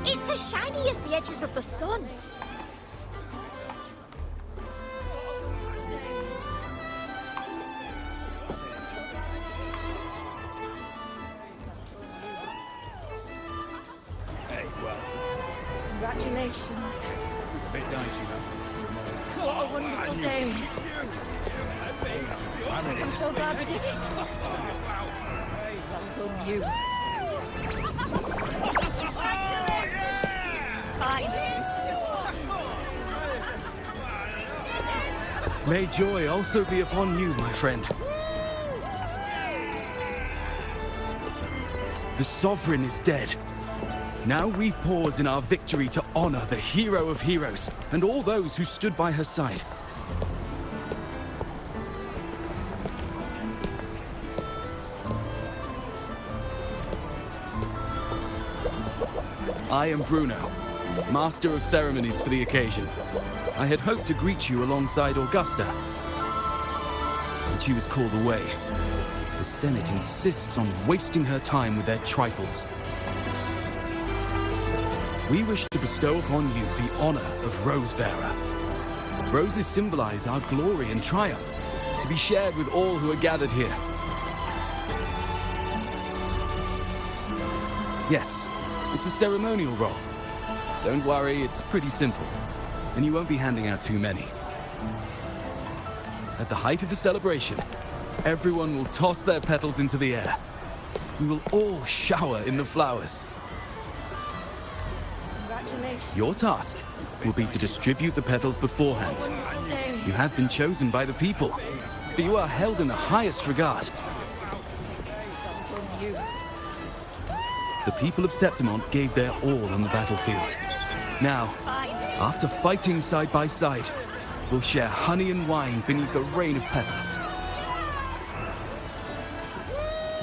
It's as shiny as the edges of the sun. Hey, well, Congratulations. bit dicey, though. What a wonderful day. I'm ready. I'm so glad we did it. Well done, you. Finally. May joy also be upon you, my friend. The Sovereign is dead. Now we pause in our victory to honor the hero of heroes and all those who stood by her side. I am Bruno, Master of Ceremonies for the occasion. I had hoped to greet you alongside Augusta, but she was called away. The Senate insists on wasting her time with their trifles. We wish to bestow upon you the honor of Rose-Bearer. Roses symbolize our glory and triumph, to be shared with all who are gathered here. Yes, it's a ceremonial role. Don't worry, it's pretty simple, and you won't be handing out too many. At the height of the celebration, everyone will toss their petals into the air. We will all shower in the flowers. Congratulations. Your task will be to distribute the petals beforehand. Day. You have been chosen by the people, but you are held in the highest regard. Well done, you. The people of Septimont gave their all on the battlefield. Now, Finally. after fighting side by side, we'll share honey and wine beneath a rain of petals.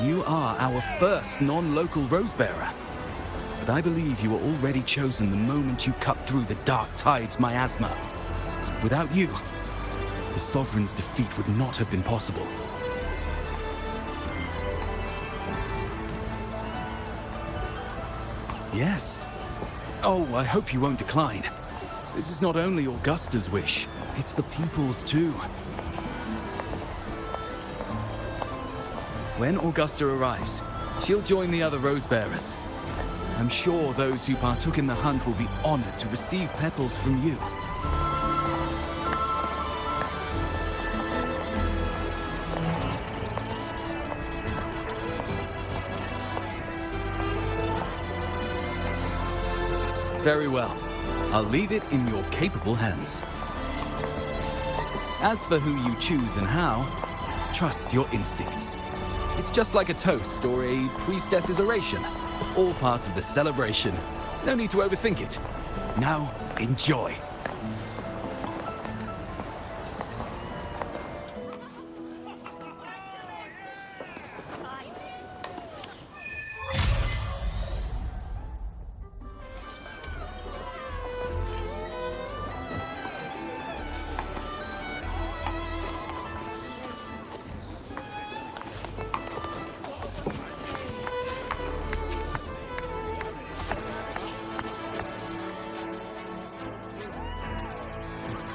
You are our first non-local Rose-Bearer, but I believe you were already chosen the moment you cut through the Dark Tide's miasma. Without you, the Sovereign's defeat would not have been possible. Yes. Oh, I hope you won't decline. This is not only Augusta's wish, it's the people's too. When Augusta arrives, she'll join the other Rose-Bearers. I'm sure those who partook in the hunt will be honored to receive petals from you. Very well. I'll leave it in your capable hands. As for who you choose and how, trust your instincts. It's just like a toast or a priestess's oration. All part of the celebration. No need to overthink it. Now, enjoy.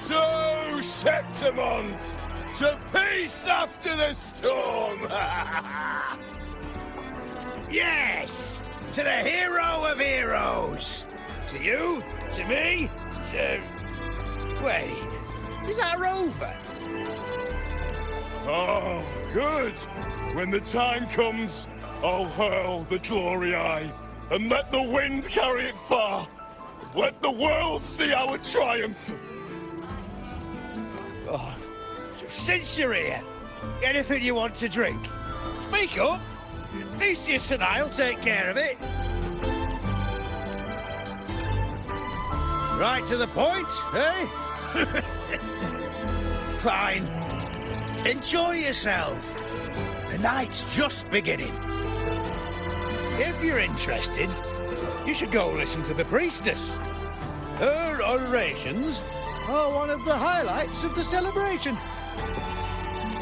So, Septimont, to peace after the storm! Yes! To the hero of heroes! To you, to me, to... Wait, is that a rover? Oh, good! When the time comes, I'll hurl the glory eye and let the wind carry it far. Let the world see our triumph! Oh, since you're here, anything you want to drink? Speak up! Theseus and I'll take care of it. Right to the point, eh? Fine. Enjoy yourself. The night's just beginning. If you're interested, you should go listen to the priestess. Her orations are one of the highlights of the celebration.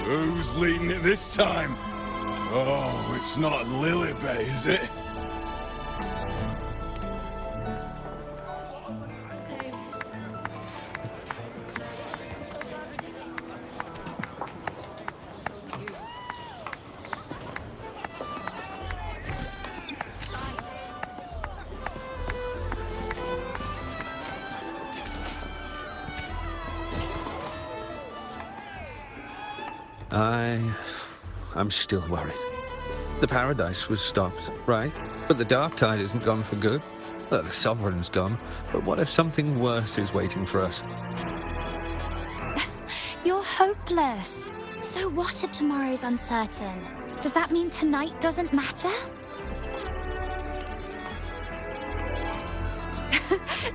Who's leading it this time? Oh, it's not Lily Bay, is it? I'm still worried. The paradise was stopped, right? But the dark tide isn't gone for good. Well, the sovereign's gone. But what if something worse is waiting for us? You're hopeless. So what if tomorrow's uncertain? Does that mean tonight doesn't matter?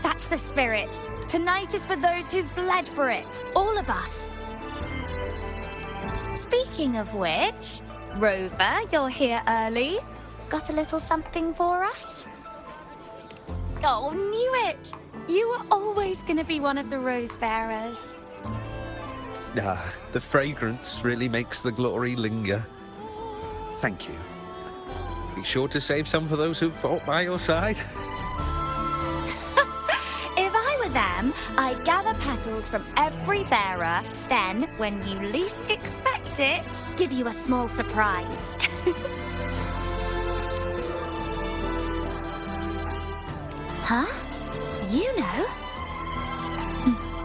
That's the spirit. Tonight is for those who've bled for it. All of us. Speaking of which, Rover, you're here early. Got a little something for us? Oh, knew it! You were always gonna be one of the rose bearers. Ah, the fragrance really makes the glory linger. Thank you. Be sure to save some for those who fought by your side. If I were them, I'd gather petals from every bearer, then, when you least expect it, give you a small surprise. Huh? You know?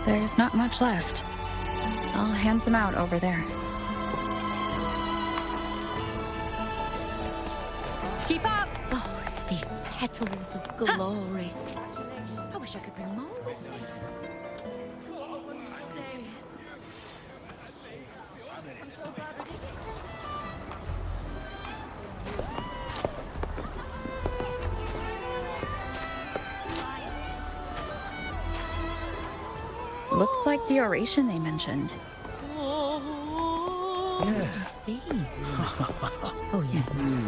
There's not much left. I'll hand them out over there. Keep up! Oh, these petals of glory. I wish I could bring more with me. I'm so glad I did it. Looks like the oration they mentioned. I see. Oh, yes.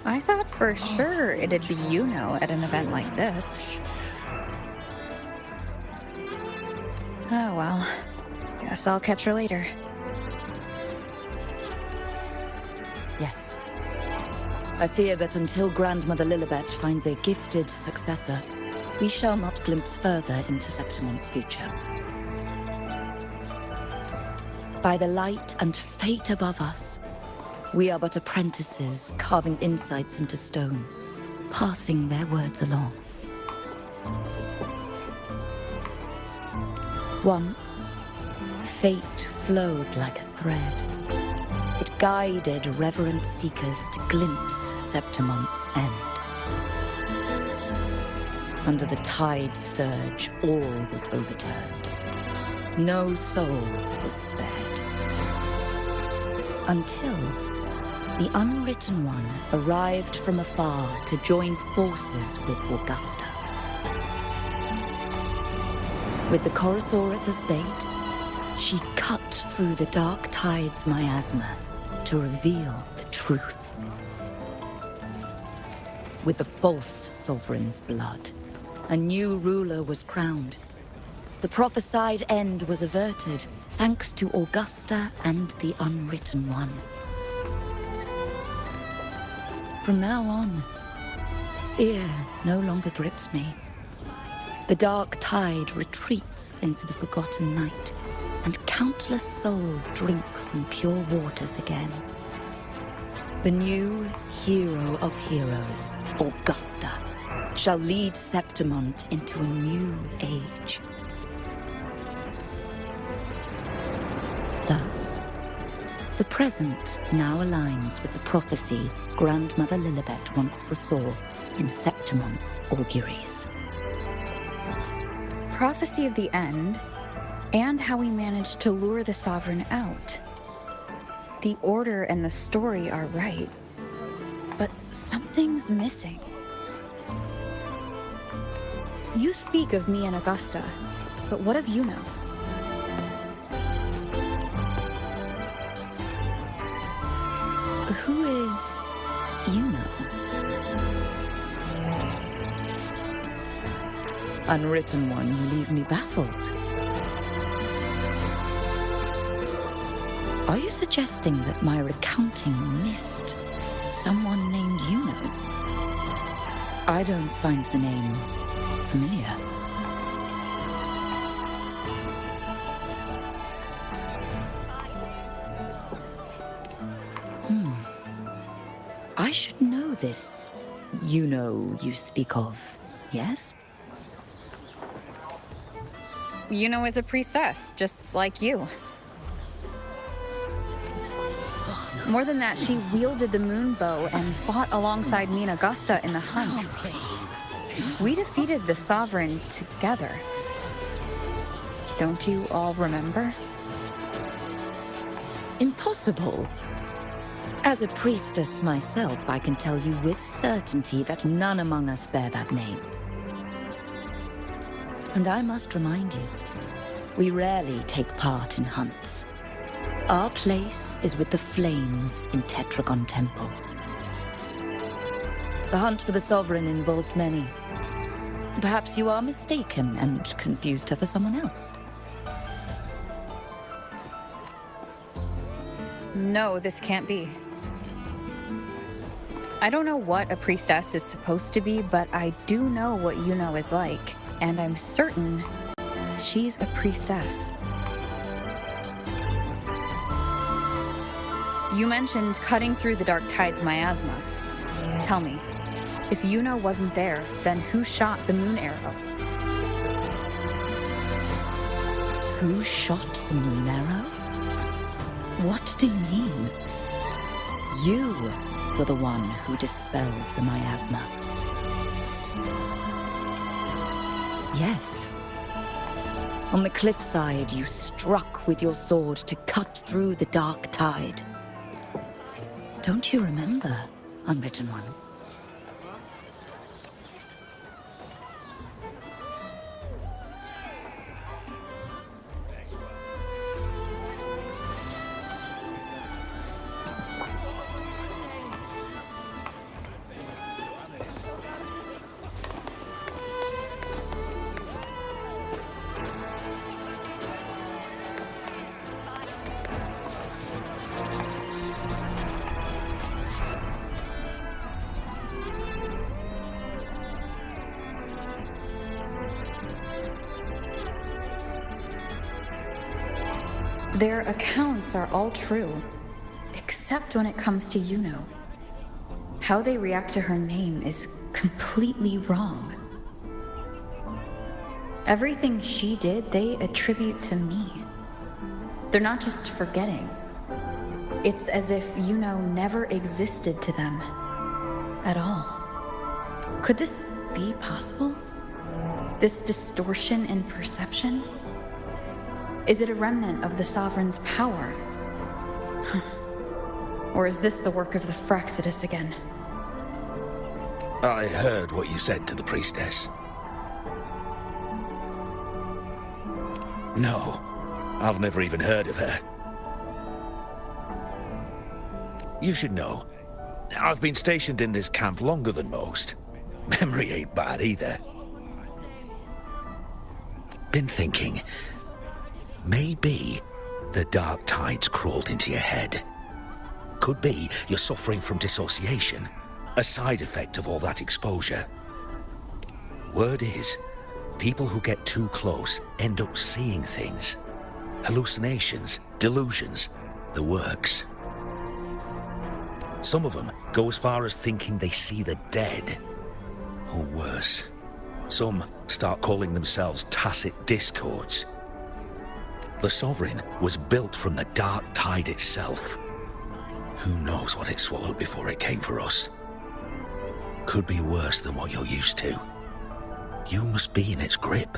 I thought for sure it'd be Iuno at an event like this. Oh well. Guess I'll catch her later. Yes. I fear that until Grandmother Lilibet finds a gifted successor, we shall not glimpse further into Septimon's future. By the light and fate above us, we are but apprentices carving insights into stone, passing their words along. Once, fate flowed like a thread. It guided reverent seekers to glimpse Septimon's end. Under the tide's surge, all was overturned. No soul was spared. Until the Unwritten One arrived from afar to join forces with Augusta. With the Chorosaurus as bait, she cut through the dark tide's miasma to reveal the truth. With the false sovereign's blood, a new ruler was crowned. The prophesied end was averted, thanks to Augusta and the Unwritten One. From now on, fear no longer grips me. The dark tide retreats into the forgotten night, and countless souls drink from pure waters again. The new hero of heroes, Augusta, shall lead Septimont into a new age. Thus, the present now aligns with the prophecy Grandmother Lilibet once foresaw in Septimont's auguries. Prophecy of the end, and how we managed to lure the Sovereign out. The order and the story are right, but something's missing. You speak of me and Augusta, but what of Iuno? Who is Iuno? Unwritten One, you leave me baffled. Are you suggesting that my recounting missed someone named Iuno? I don't find the name familiar. I should know this Iuno you speak of, yes? Iuno is a priestess, just like you. More than that, she wielded the moon bow and fought alongside me and Augusta in the hunt. We defeated the Sovereign together. Don't you all remember? Impossible. As a priestess myself, I can tell you with certainty that none among us bear that name. And I must remind you, we rarely take part in hunts. Our place is with the flames in Tetragon Temple. The hunt for the Sovereign involved many. Perhaps you are mistaken and confused her for someone else. No, this can't be. I don't know what a priestess is supposed to be, but I do know what Iuno is like, and I'm certain she's a priestess. You mentioned cutting through the dark tide's miasma. Tell me, if Iuno wasn't there, then who shot the moon arrow? Who shot the moon arrow? What do you mean? You were the one who dispelled the miasma. Yes. On the cliffside, you struck with your sword to cut through the dark tide. Don't you remember, Unwritten One? Their accounts are all true, except when it comes to Iuno. How they react to her name is completely wrong. Everything she did, they attribute to me. They're not just forgetting. It's as if Iuno never existed to them at all. Could this be possible? This distortion in perception? Is it a remnant of the Sovereign's power? Or is this the work of the Fraxidus again? I heard what you said to the priestess. No, I've never even heard of her. You should know, I've been stationed in this camp longer than most. Memory ain't bad either. Been thinking, maybe the dark tide's crawled into your head. Could be you're suffering from dissociation, a side effect of all that exposure. Word is, people who get too close end up seeing things. Hallucinations, delusions, the works. Some of them go as far as thinking they see the dead. Or worse, some start calling themselves tacit discords. The Sovereign was built from the dark tide itself. Who knows what it swallowed before it came for us? Could be worse than what you're used to. You must be in its grip.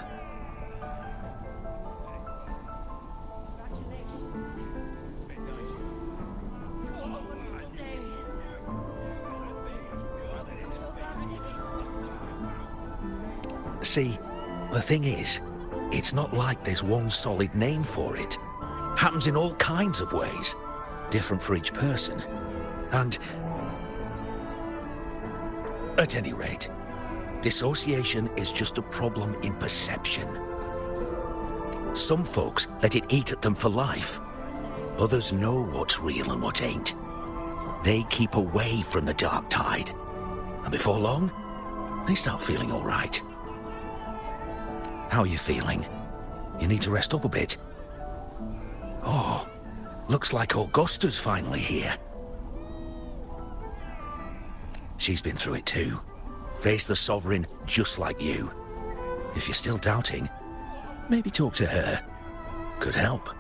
See, the thing is, it's not like there's one solid name for it. Happens in all kinds of ways, different for each person. And at any rate, dissociation is just a problem in perception. Some folks let it eat at them for life. Others know what's real and what ain't. They keep away from the dark tide. And before long, they start feeling all right. How are you feeling? You need to rest up a bit. Oh, looks like Augusta's finally here. She's been through it too. Faced the Sovereign just like you. If you're still doubting, maybe talk to her. Could help.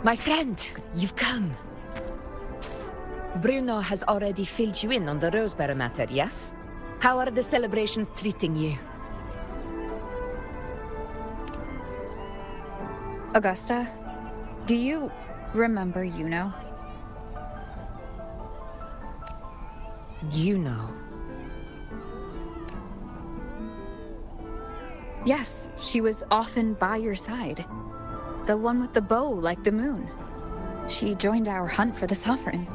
My friend, you've come. Bruno has already filled you in on the Rosebearer matter, yes? How are the celebrations treating you? Augusta, do you remember Iuno? Iuno. Yes, she was often by your side. The one with the bow like the moon. She joined our hunt for the Sovereign.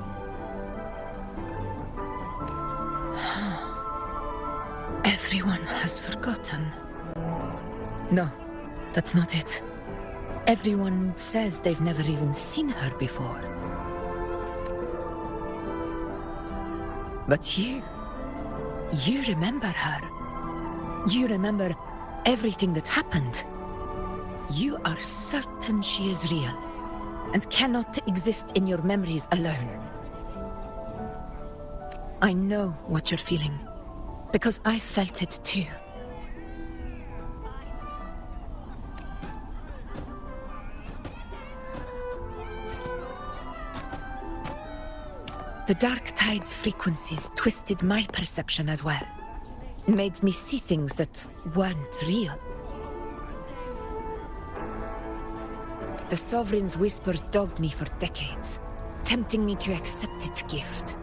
Everyone has forgotten. No, that's not it. Everyone says they've never even seen her before. But you remember her. You remember everything that happened. You are certain she is real, and cannot exist in your memories alone. I know what you're feeling, because I felt it too. The Dark Tide's frequencies twisted my perception as well. Made me see things that weren't real. The Sovereign's whispers dogged me for decades, tempting me to accept its gift.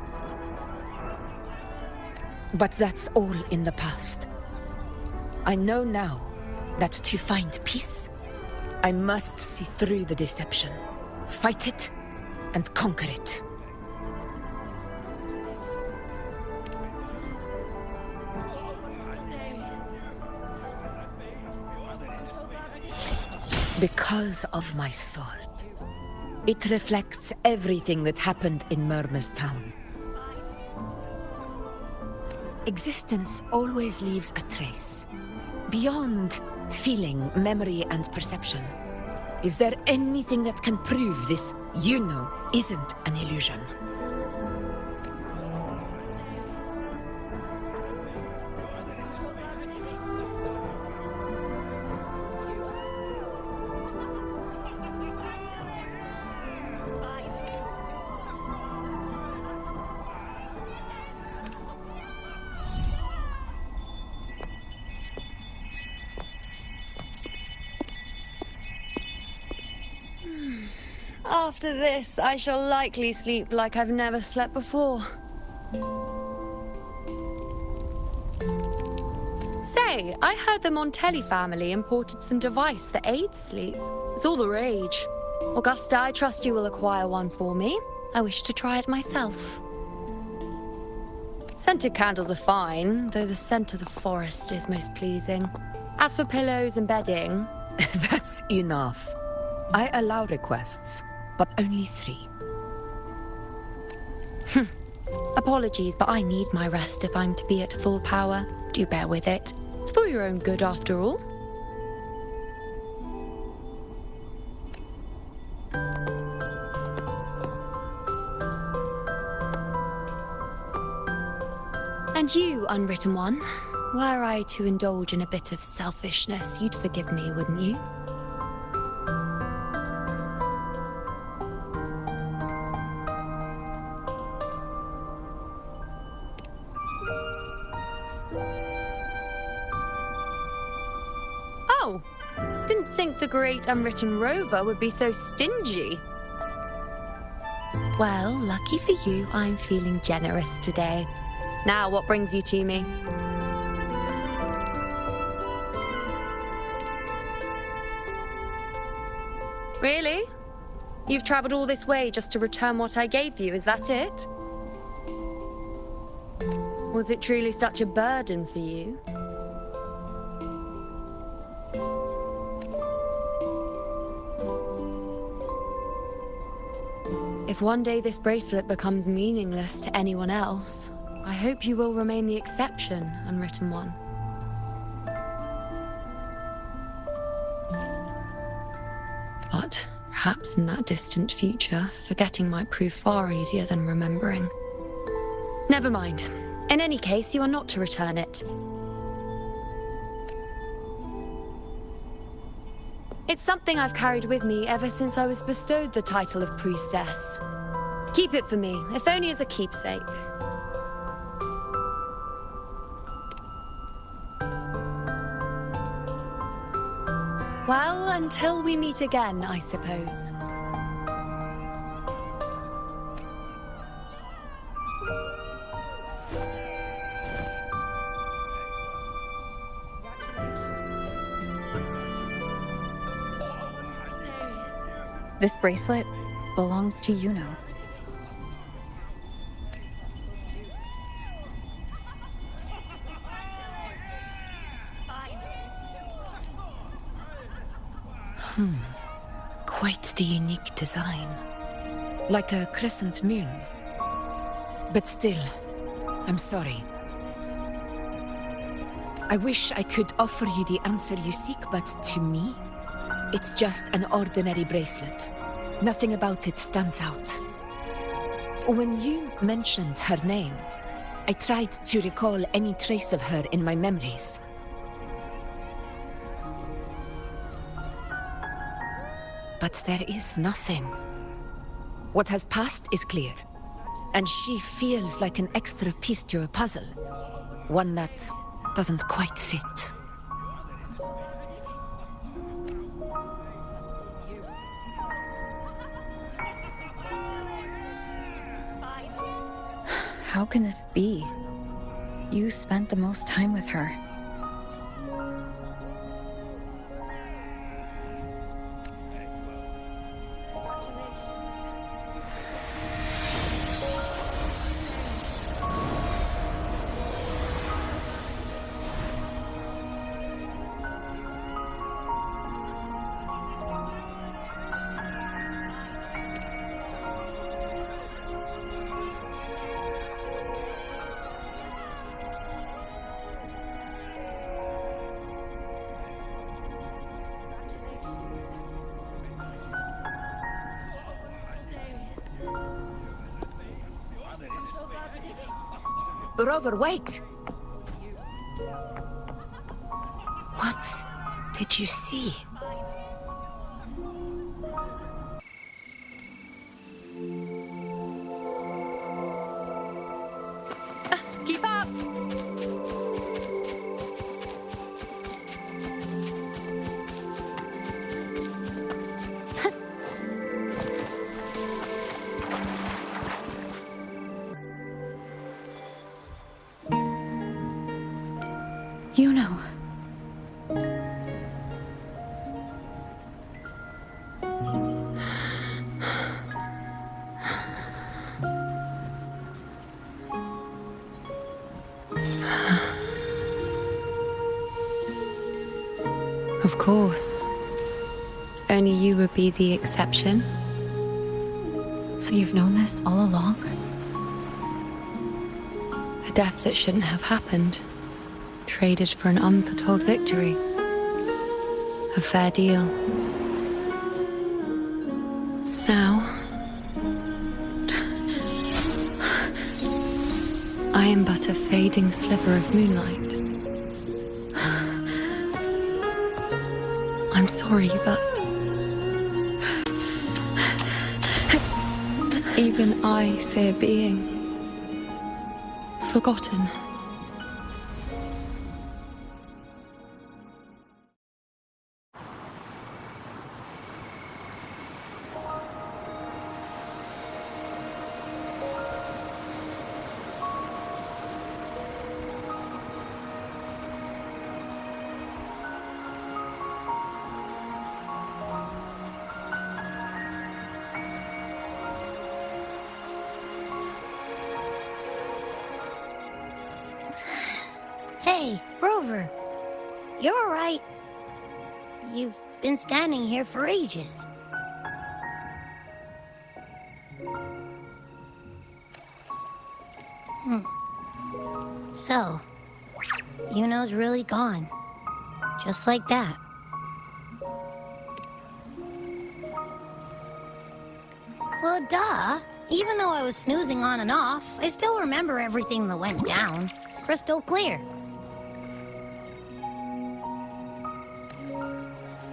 But that's all in the past. I know now that to find peace, I must see through the deception, fight it, and conquer it. Because of my sword. It reflects everything that happened in Murma's town. Existence always leaves a trace. Beyond feeling, memory, and perception. Is there anything that can prove this Iuno isn't an illusion? After this, I shall likely sleep like I've never slept before. Say, I heard the Montelli family imported some device that aids sleep. It's all the rage. Augusta, I trust you will acquire one for me. I wish to try it myself. Scented candles are fine, though the scent of the forest is most pleasing. As for pillows and bedding... That's enough. I allow requests, but only 3. Apologies, but I need my rest if I'm to be at full power. Do bear with it. It's for your own good, after all. And you, unwritten one, were I to indulge in a bit of selfishness, you'd forgive me, wouldn't you? Oh, didn't think the great unwritten rover would be so stingy. Well, lucky for you, I'm feeling generous today. Now, what brings you to me? Really? You've traveled all this way just to return what I gave you, is that it? Was it truly such a burden for you? If one day this bracelet becomes meaningless to anyone else, I hope you will remain the exception, unwritten one. But perhaps in that distant future, forgetting might prove far easier than remembering. Never mind. In any case, you are not to return it. It's something I've carried with me ever since I was bestowed the title of priestess. Keep it for me, if only as a keepsake. Well, until we meet again, I suppose. This bracelet belongs to Iuno. Quite the unique design. Like a crescent moon. But still, I'm sorry. I wish I could offer you the answer you seek, but to me, it's just an ordinary bracelet. Nothing about it stands out. When you mentioned her name, I tried to recall any trace of her in my memories. But there is nothing. What has passed is clear, and she feels like an extra piece to a puzzle. One that doesn't quite fit. How can this be? You spent the most time with her. Rover, wait! What did you see? Keep up! Iuno. Of course. Only you would be the exception. So you've known this all along? A death that shouldn't have happened. Traded for an unforetold victory. A fair deal. Now, I am but a fading sliver of moonlight. I'm sorry, but even I fear being forgotten. Hey, Rover. You're all right. You've been standing here for ages. So, Iuno's really gone. Just like that. Well, duh. Even though I was snoozing on and off, I still remember everything that went down. Crystal clear.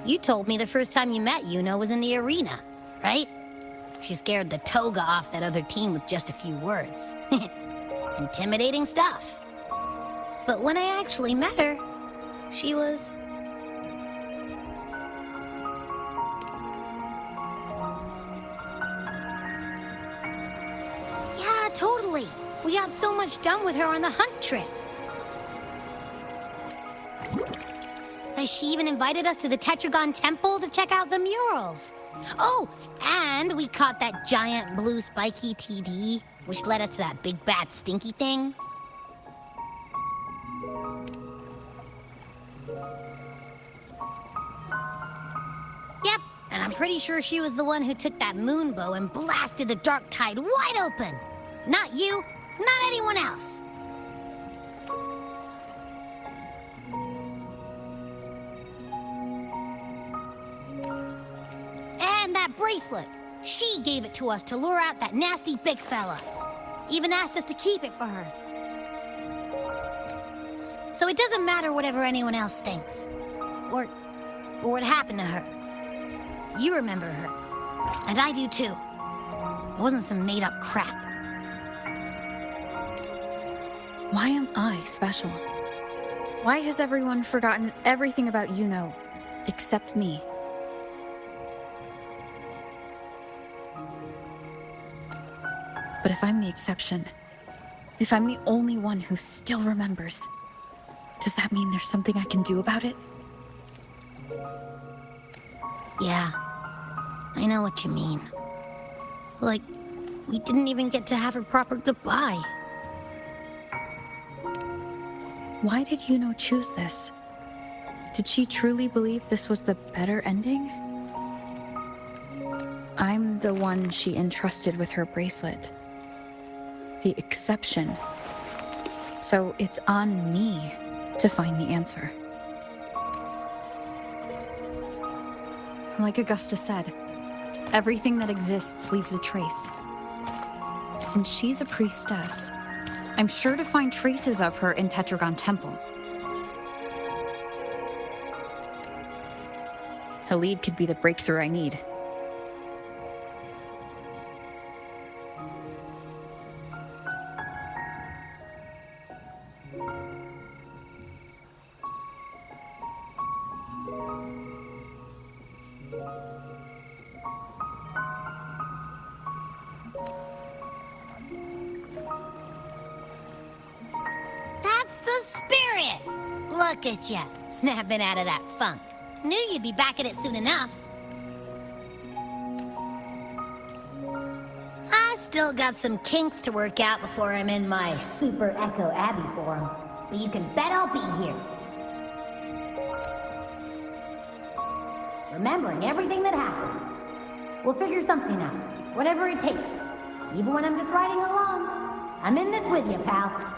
You told me the first time you met Iuno was in the arena, right? She scared the toga off that other team with just a few words. Intimidating stuff. But when I actually met her, she was... Yeah, totally. We got so much done with her on the hunt trip. She even invited us to the Tetragon Temple to check out the murals. Oh, and we caught that giant blue spiky TD, which led us to that big bad stinky thing. Yep, and I'm pretty sure she was the one who took that moon bow and blasted the dark tide wide open. Not you, not anyone else. And that bracelet. She gave it to us to lure out that nasty big fella. Even asked us to keep it for her. So it doesn't matter whatever anyone else thinks. Or what happened to her. You remember her. And I do too. It wasn't some made-up crap. Why am I special? Why has everyone forgotten everything about Iuno, except me? But if I'm the exception, if I'm the only one who still remembers, does that mean there's something I can do about it? Yeah, I know what you mean. Like, we didn't even get to have a proper goodbye. Why did Iuno choose this? Did she truly believe this was the better ending? I'm the one she entrusted with her bracelet. The exception. So it's on me to find the answer. Like Augusta said, everything that exists leaves a trace. Since she's a priestess, I'm sure to find traces of her in Tetragon Temple. Her lead could be the breakthrough I need. That's the spirit! Look at ya, snapping out of that funk. Knew you'd be back at it soon enough. I still got some kinks to work out before I'm in my Super Echo Abbey form, but you can bet I'll be here. Remembering everything that happened. We'll figure something out, whatever it takes. Even when I'm just riding along. I'm in this with you, pal.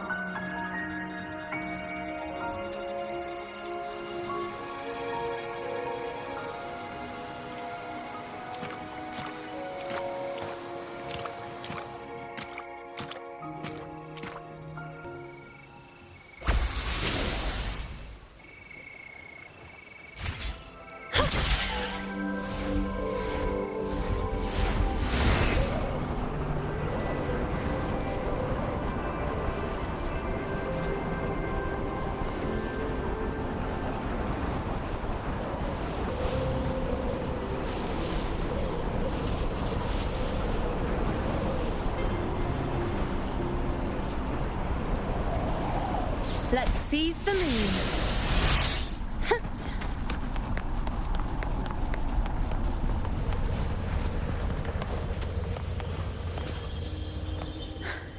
Let's seize the moon.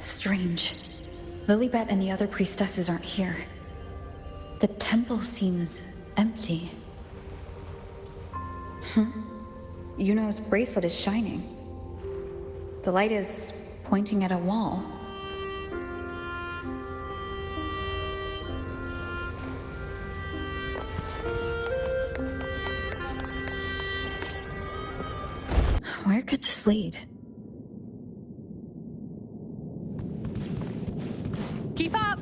Strange. Lilibet and the other priestesses aren't here. The temple seems empty. Iuno's bracelet is shining. The light is pointing at a wall. Where could this lead? Keep up!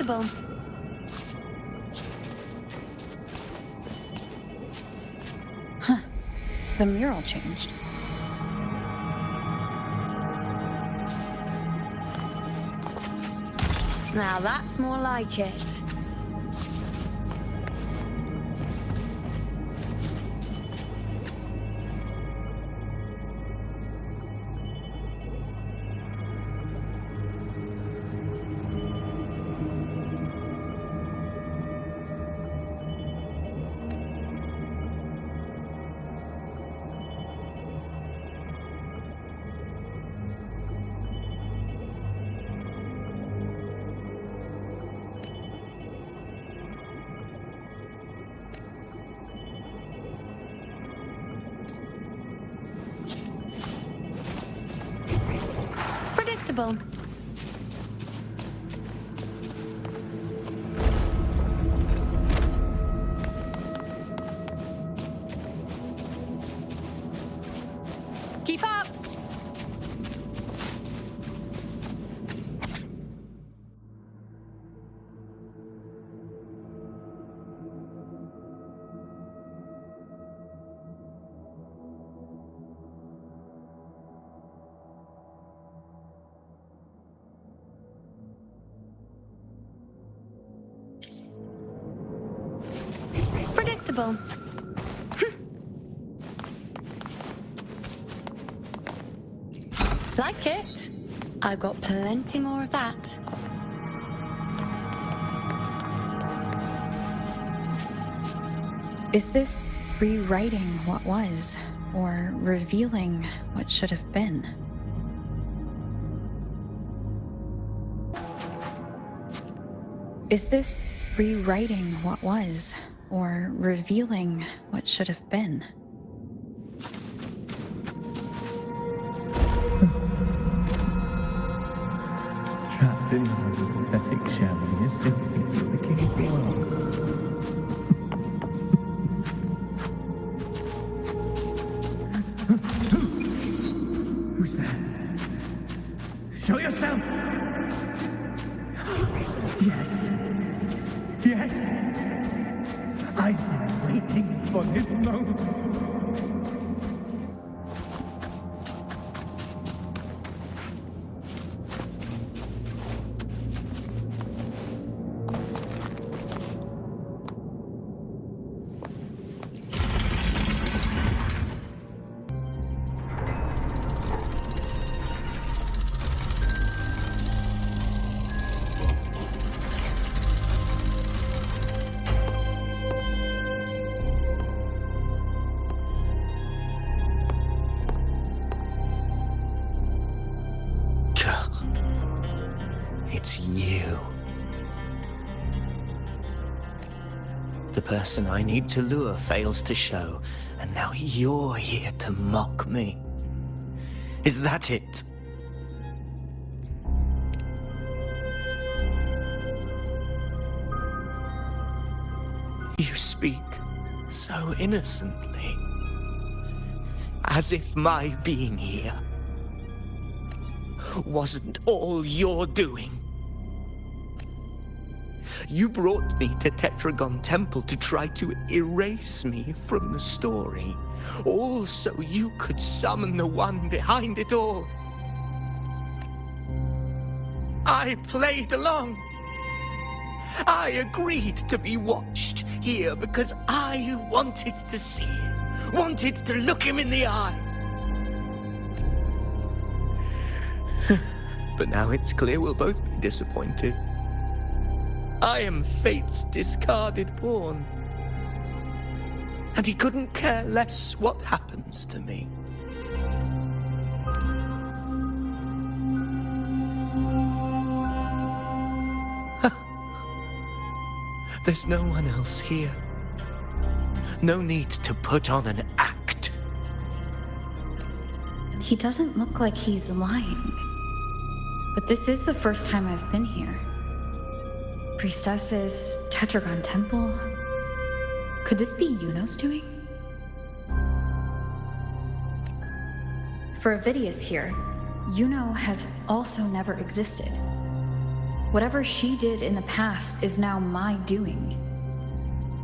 Predictable. The mural changed. Now that's more like it. Predictable. Keep up. Predictable. Like it. I've got plenty more of that. Is this rewriting what was, or revealing what should have been? Is this rewriting what was, or revealing what should have been? Trapped in my pathetic shell, you still think you're the king of the world. Who's there? Show yourself! Yes. Yes! I've been waiting for this moment. It's you. The person I need to lure fails to show, and now you're here to mock me. Is that it? You speak so innocently, as if my being here wasn't all you're doing. You brought me to Tetragon Temple to try to erase me from the story, all so you could summon the one behind it all. I played along. I agreed to be watched here because I wanted to see him, wanted to look him in the eye. But now it's clear we'll both be disappointed. I am fate's discarded pawn. And he couldn't care less what happens to me. There's no one else here. No need to put on an act. He doesn't look like he's lying. But this is the first time I've been here. Priestesses, Tetragon Temple. Could this be Iuno's doing? For Avidius here, Iuno has also never existed. Whatever she did in the past is now my doing.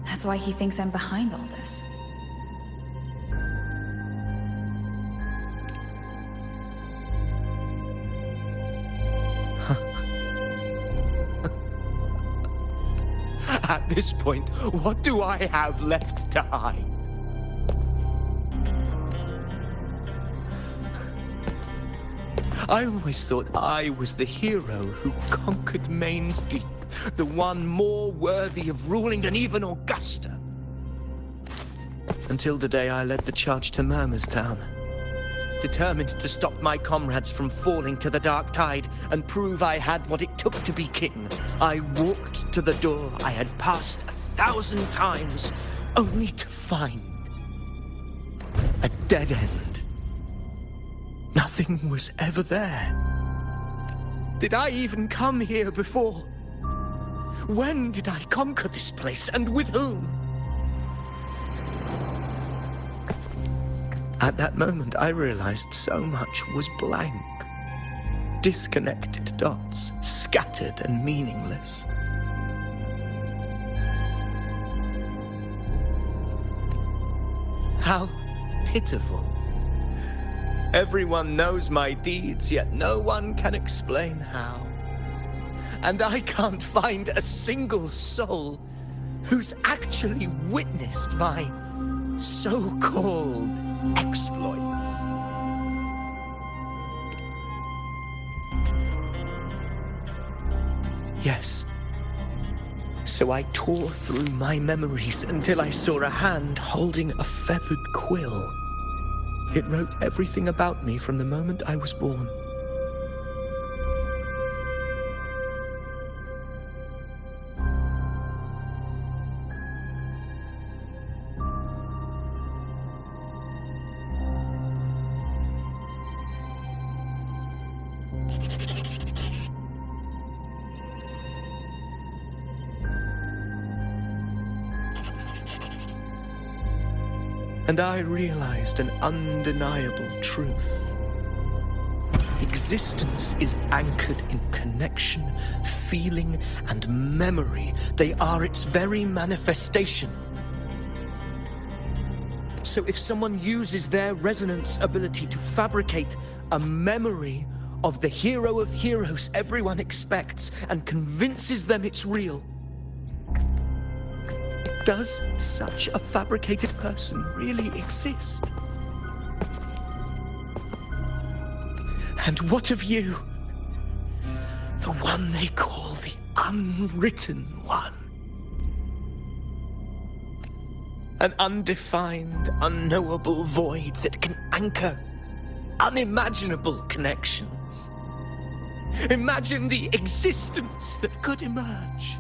That's why he thinks I'm behind all this. At this point, what do I have left to hide? I always thought I was the hero who conquered Main's Deep, the one more worthy of ruling than even Augusta. Until the day I led the charge to Murmur's Town. Determined to stop my comrades from falling to the dark tide and prove I had what it took to be king, I walked to the door I had passed 1,000 times, only to find a dead end. Nothing was ever there. Did I even come here before? When did I conquer this place, and with whom? At that moment, I realized so much was blank. Disconnected dots, scattered and meaningless. How pitiful. Everyone knows my deeds, yet no one can explain how. And I can't find a single soul who's actually witnessed my so-called exploits. Yes. So I tore through my memories until I saw a hand holding a feathered quill. It wrote everything about me from the moment I was born. And I realized an undeniable truth. Existence is anchored in connection, feeling, and memory. They are its very manifestation. So if someone uses their resonance ability to fabricate a memory of the hero of heroes everyone expects and convinces them it's real, does such a fabricated person really exist? And what of you? The one they call the unwritten one. An undefined, unknowable void that can anchor unimaginable connections. Imagine the existence that could emerge.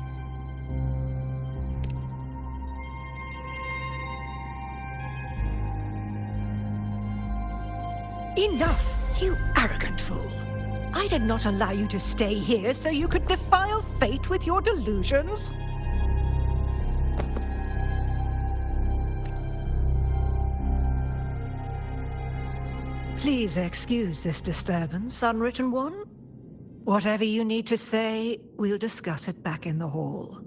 Enough, you arrogant fool. I did not allow you to stay here so you could defile fate with your delusions. Please excuse this disturbance, Unwritten One. Whatever you need to say, we'll discuss it back in the hall.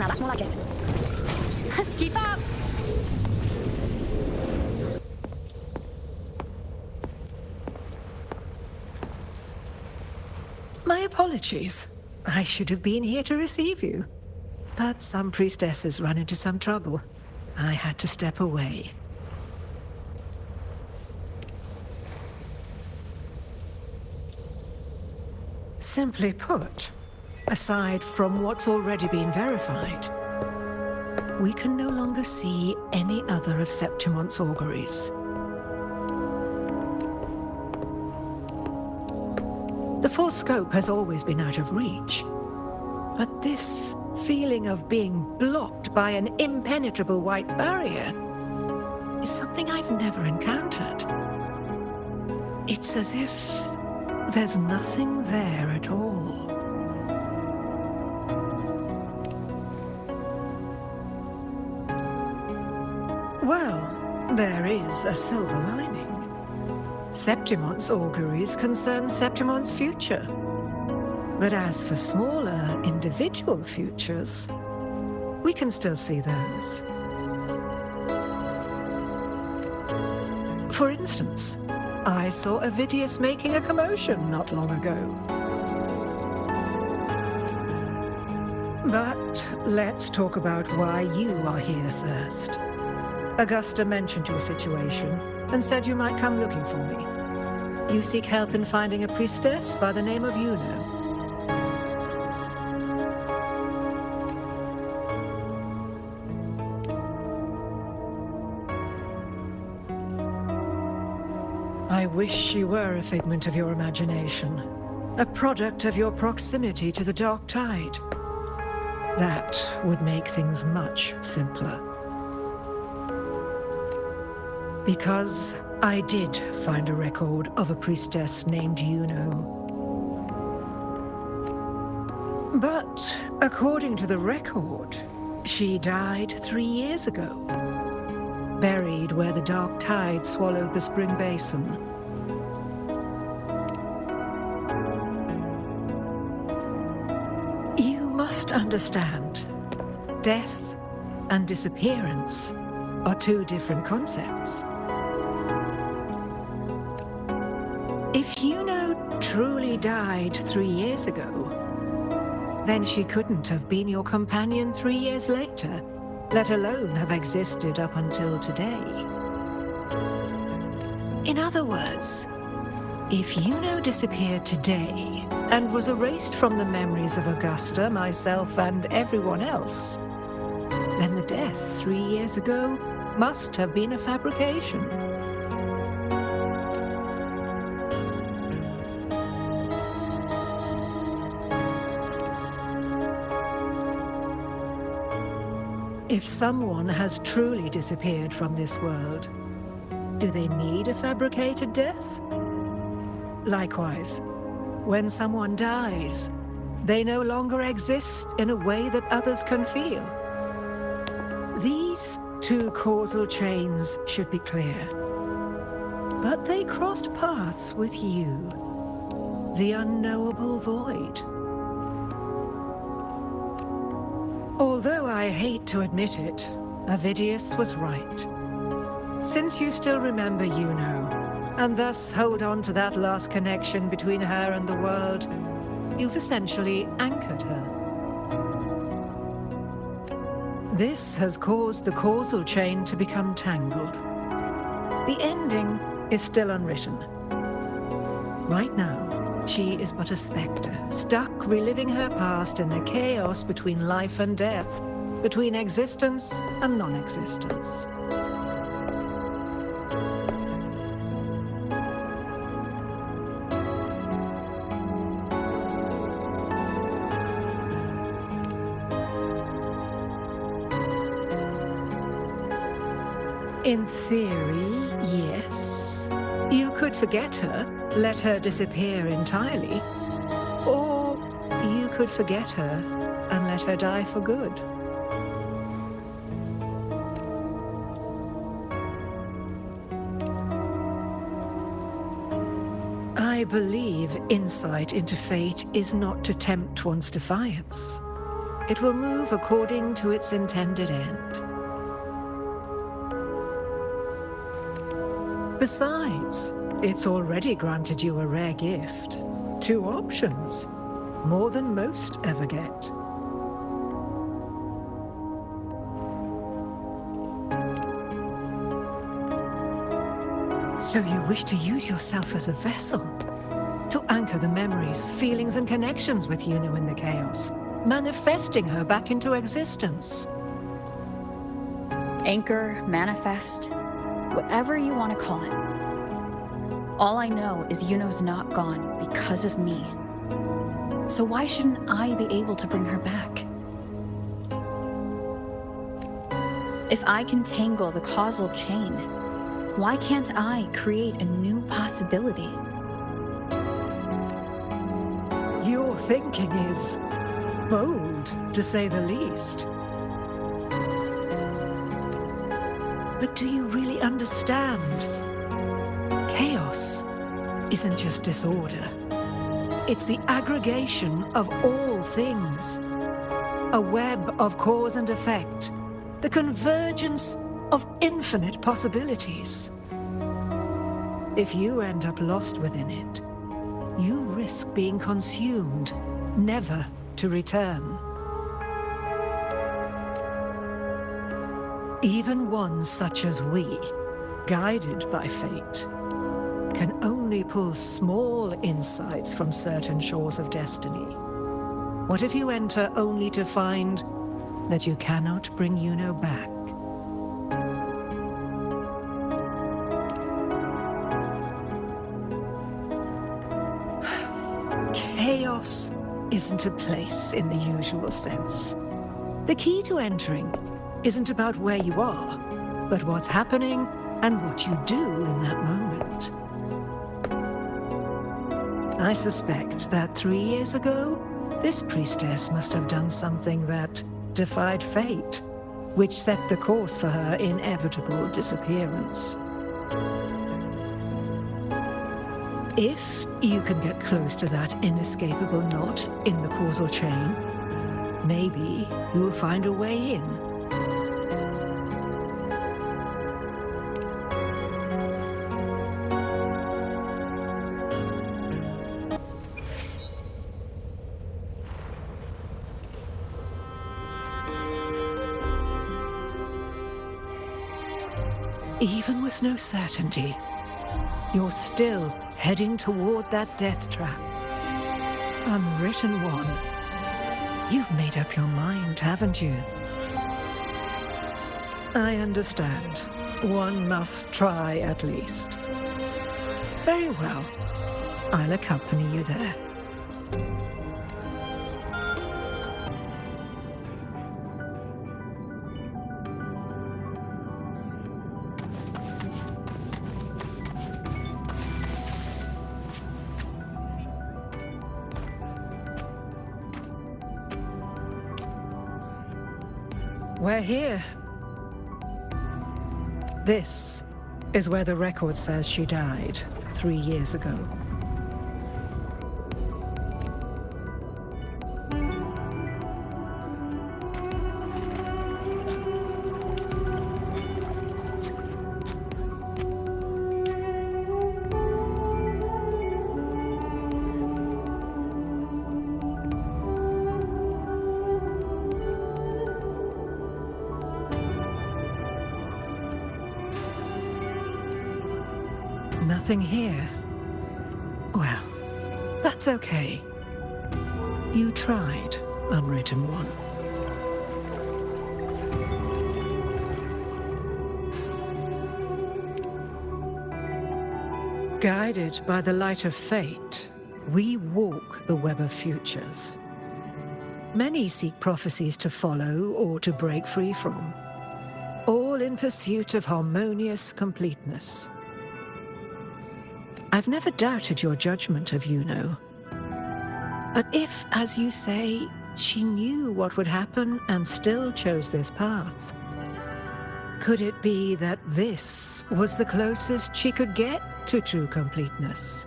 Now that's more like it. Keep up! My apologies. I should have been here to receive you. But some priestesses run into some trouble. I had to step away. Simply put, aside from what's already been verified, we can no longer see any other of Septimon's auguries. The full scope has always been out of reach, but this feeling of being blocked by an impenetrable white barrier is something I've never encountered. It's as if there's nothing there at all. Well, there is a silver lining. Septimon's auguries concern Septimon's future. But as for smaller, individual futures, we can still see those. For instance, I saw Avidius making a commotion not long ago. But let's talk about why you are here first. Augusta mentioned your situation and said you might come looking for me. You seek help in finding a priestess by the name of Iuno. I wish she were a figment of your imagination, a product of your proximity to the dark tide. That would make things much simpler. Because I did find a record of a priestess named Iuno. But according to the record, she died 3 years ago, buried where the dark tide swallowed the spring basin. You must understand, death and disappearance are two different concepts. If Iuno truly died 3 years ago, then she couldn't have been your companion 3 years later, let alone have existed up until today. In other words, if Iuno disappeared today and was erased from the memories of Augusta, myself, and everyone else, then the death 3 years ago must have been a fabrication. If someone has truly disappeared from this world, do they need a fabricated death? Likewise, when someone dies, they no longer exist in a way that others can feel. These two causal chains should be clear. But they crossed paths with you, the unknowable void. Although I hate to admit it, Avidius was right. Since you still remember Iuno, and thus hold on to that last connection between her and the world, you've essentially anchored her. This has caused the causal chain to become tangled. The ending is still unwritten. Right now, she is but a spectre, stuck reliving her past in the chaos between life and death, between existence and non-existence. In theory, yes. You could forget her, let her disappear entirely. Or you could forget her and let her die for good. I believe insight into fate is not to tempt one's defiance, it will move according to its intended end. Besides, it's already granted you a rare gift. 2 options, more than most ever get. So you wish to use yourself as a vessel, to anchor the memories, feelings, and connections with Iuno in the chaos, manifesting her back into existence. Anchor, manifest, whatever you want to call it. All I know is Iuno's not gone because of me. So why shouldn't I be able to bring her back? If I can tangle the causal chain, why can't I create a new possibility? Your thinking is bold, to say the least. But do you really understand? Chaos isn't just disorder. It's the aggregation of all things. A web of cause and effect. The convergence of infinite possibilities. If you end up lost within it, you risk being consumed, never to return. Even ones such as we, guided by fate, can only pull small insights from certain shores of destiny. What if you enter only to find that you cannot bring Iuno back? Chaos isn't a place in the usual sense. The key to entering isn't about where you are, but what's happening and what you do in that moment. I suspect that 3 years ago, this priestess must have done something that defied fate, which set the course for her inevitable disappearance. If you can get close to that inescapable knot in the causal chain, maybe you'll find a way in. Even with no certainty, you're still heading toward that death trap. Unwritten one. You've made up your mind, haven't you? I understand. One must try at least. Very well. I'll accompany you there. We're here. This is where the record says she died 3 years ago. Nothing here. Well, that's okay. You tried, Unwritten One. Guided by the light of fate, we walk the web of futures. Many seek prophecies to follow or to break free from, all in pursuit of harmonious completeness. I've never doubted your judgment of Iuno. But if, as you say, she knew what would happen and still chose this path, could it be that this was the closest she could get to true completeness?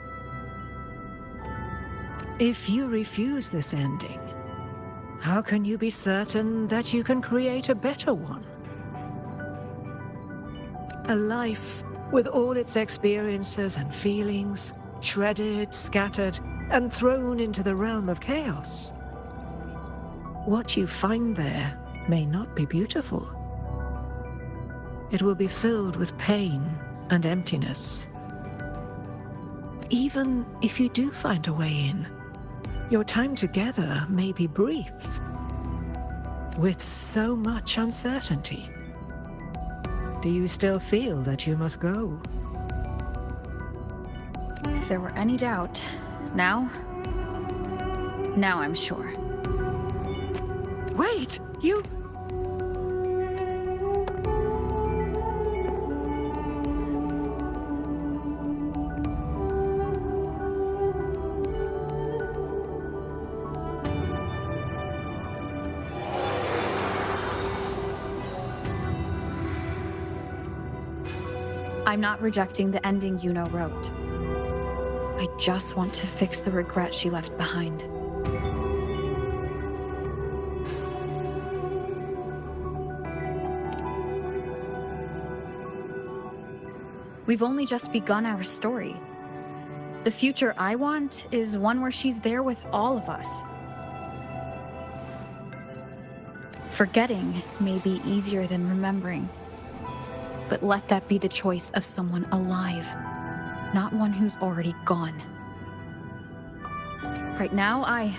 If you refuse this ending, how can you be certain that you can create a better one? A life with all its experiences and feelings, shredded, scattered, and thrown into the realm of chaos. What you find there may not be beautiful. It will be filled with pain and emptiness. Even if you do find a way in, your time together may be brief, with so much uncertainty. Do you still feel that you must go? If there were any doubt, now I'm sure. Wait, you... I'm not rejecting the ending Iuno wrote. I just want to fix the regret she left behind. We've only just begun our story. The future I want is one where she's there with all of us. Forgetting may be easier than remembering. But let that be the choice of someone alive, not one who's already gone. Right now, I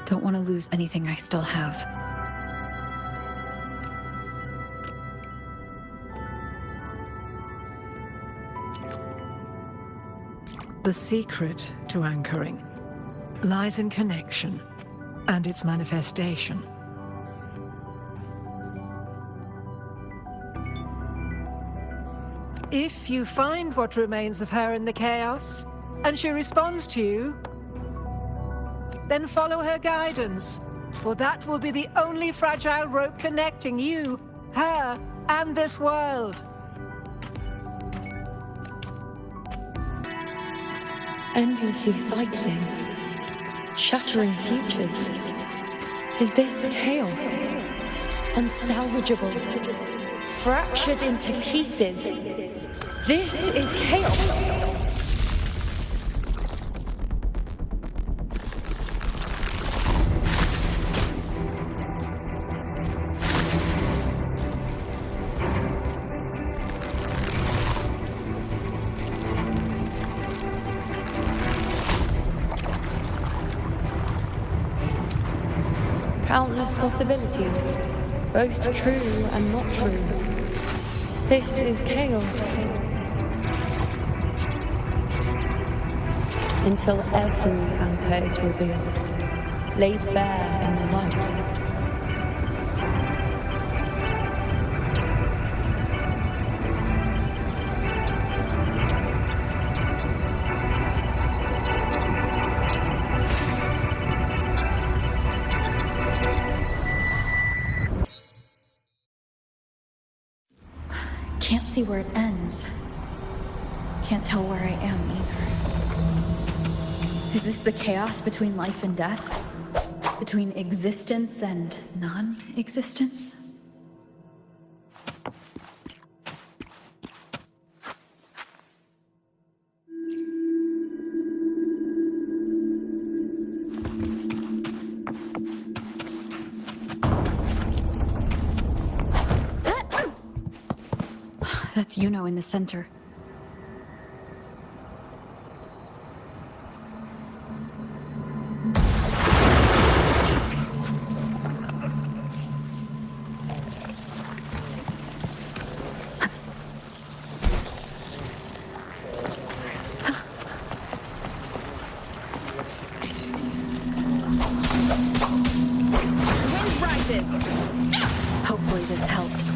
don't want to lose anything I still have. The secret to anchoring lies in connection and its manifestation. If you find what remains of her in the chaos, and she responds to you, then follow her guidance, for that will be the only fragile rope connecting you, her, and this world. Endlessly cycling, shattering futures. Is this chaos? Unsalvageable, fractured into pieces. This is chaos. Countless possibilities, both true and not true. This is chaos. Until every anchor is revealed, laid bare in the light. Can't see where it ends. Can't tell where I am either. Is this the chaos between life and death? Between existence and non-existence? That's Iuno in the center. Hopefully this helps.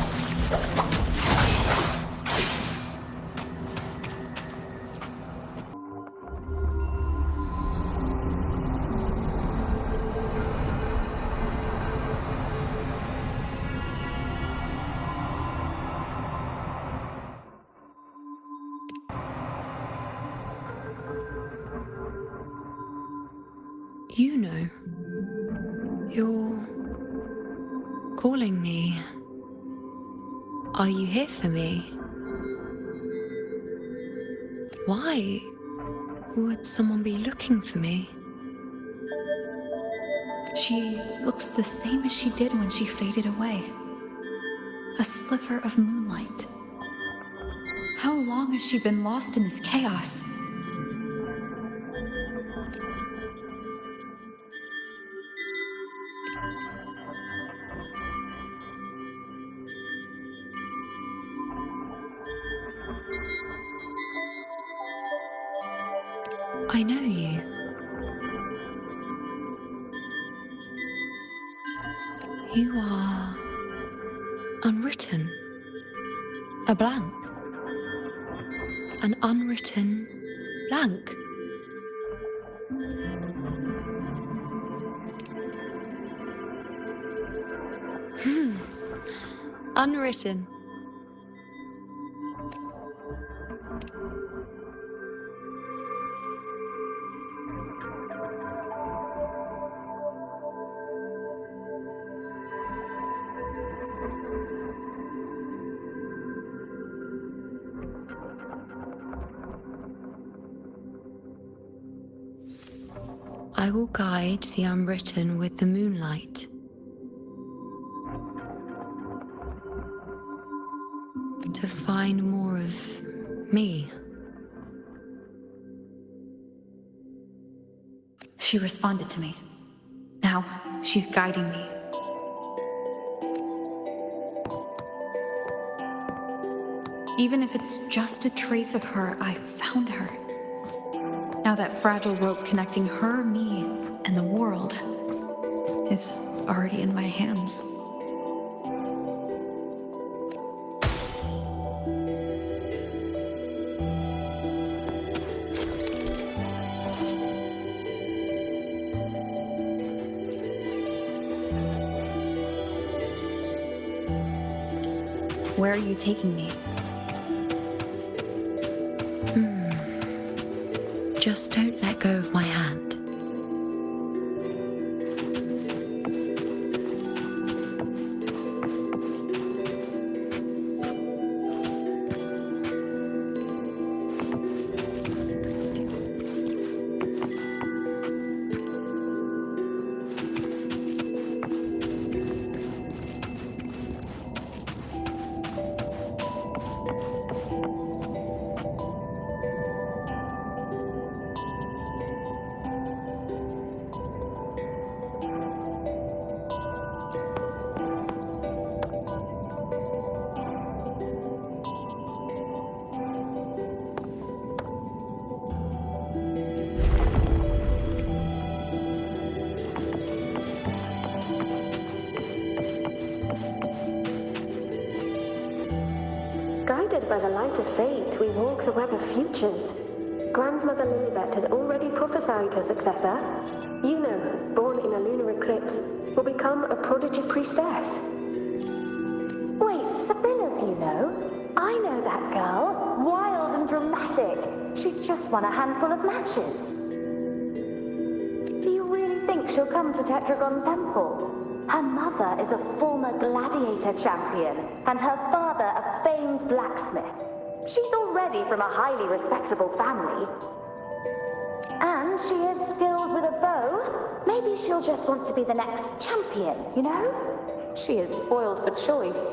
Iuno. You're calling me. Are you here for me? Why would someone be looking for me? She looks the same as she did when she faded away. A sliver of moonlight. How long has she been lost in this chaos? I know you. You are unwritten. A blank. An unwritten blank. Unwritten. I will guide the unwritten with the moonlight. To find more of me. She responded to me. Now, she's guiding me. Even if it's just a trace of her, I found her. Now that fragile rope connecting her, me, and the world is already in my hands. Where are you taking me? Just don't let go of my hand. Guided by the light of fate, we walk the web of futures. Grandmother Lilibet has already prophesied her successor. Iuno, born in a lunar eclipse, will become a prodigy priestess. Wait, Sibylla's Iuno? I know that girl. Wild and dramatic. She's just won a handful of matches. Do you really think she'll come to Tetragon Temple? Her mother is a former gladiator champion, and her father a famed blacksmith. She's already from a highly respectable family. And she is skilled with a bow. Maybe she'll just want to be the next champion, you know? She is spoiled for choice.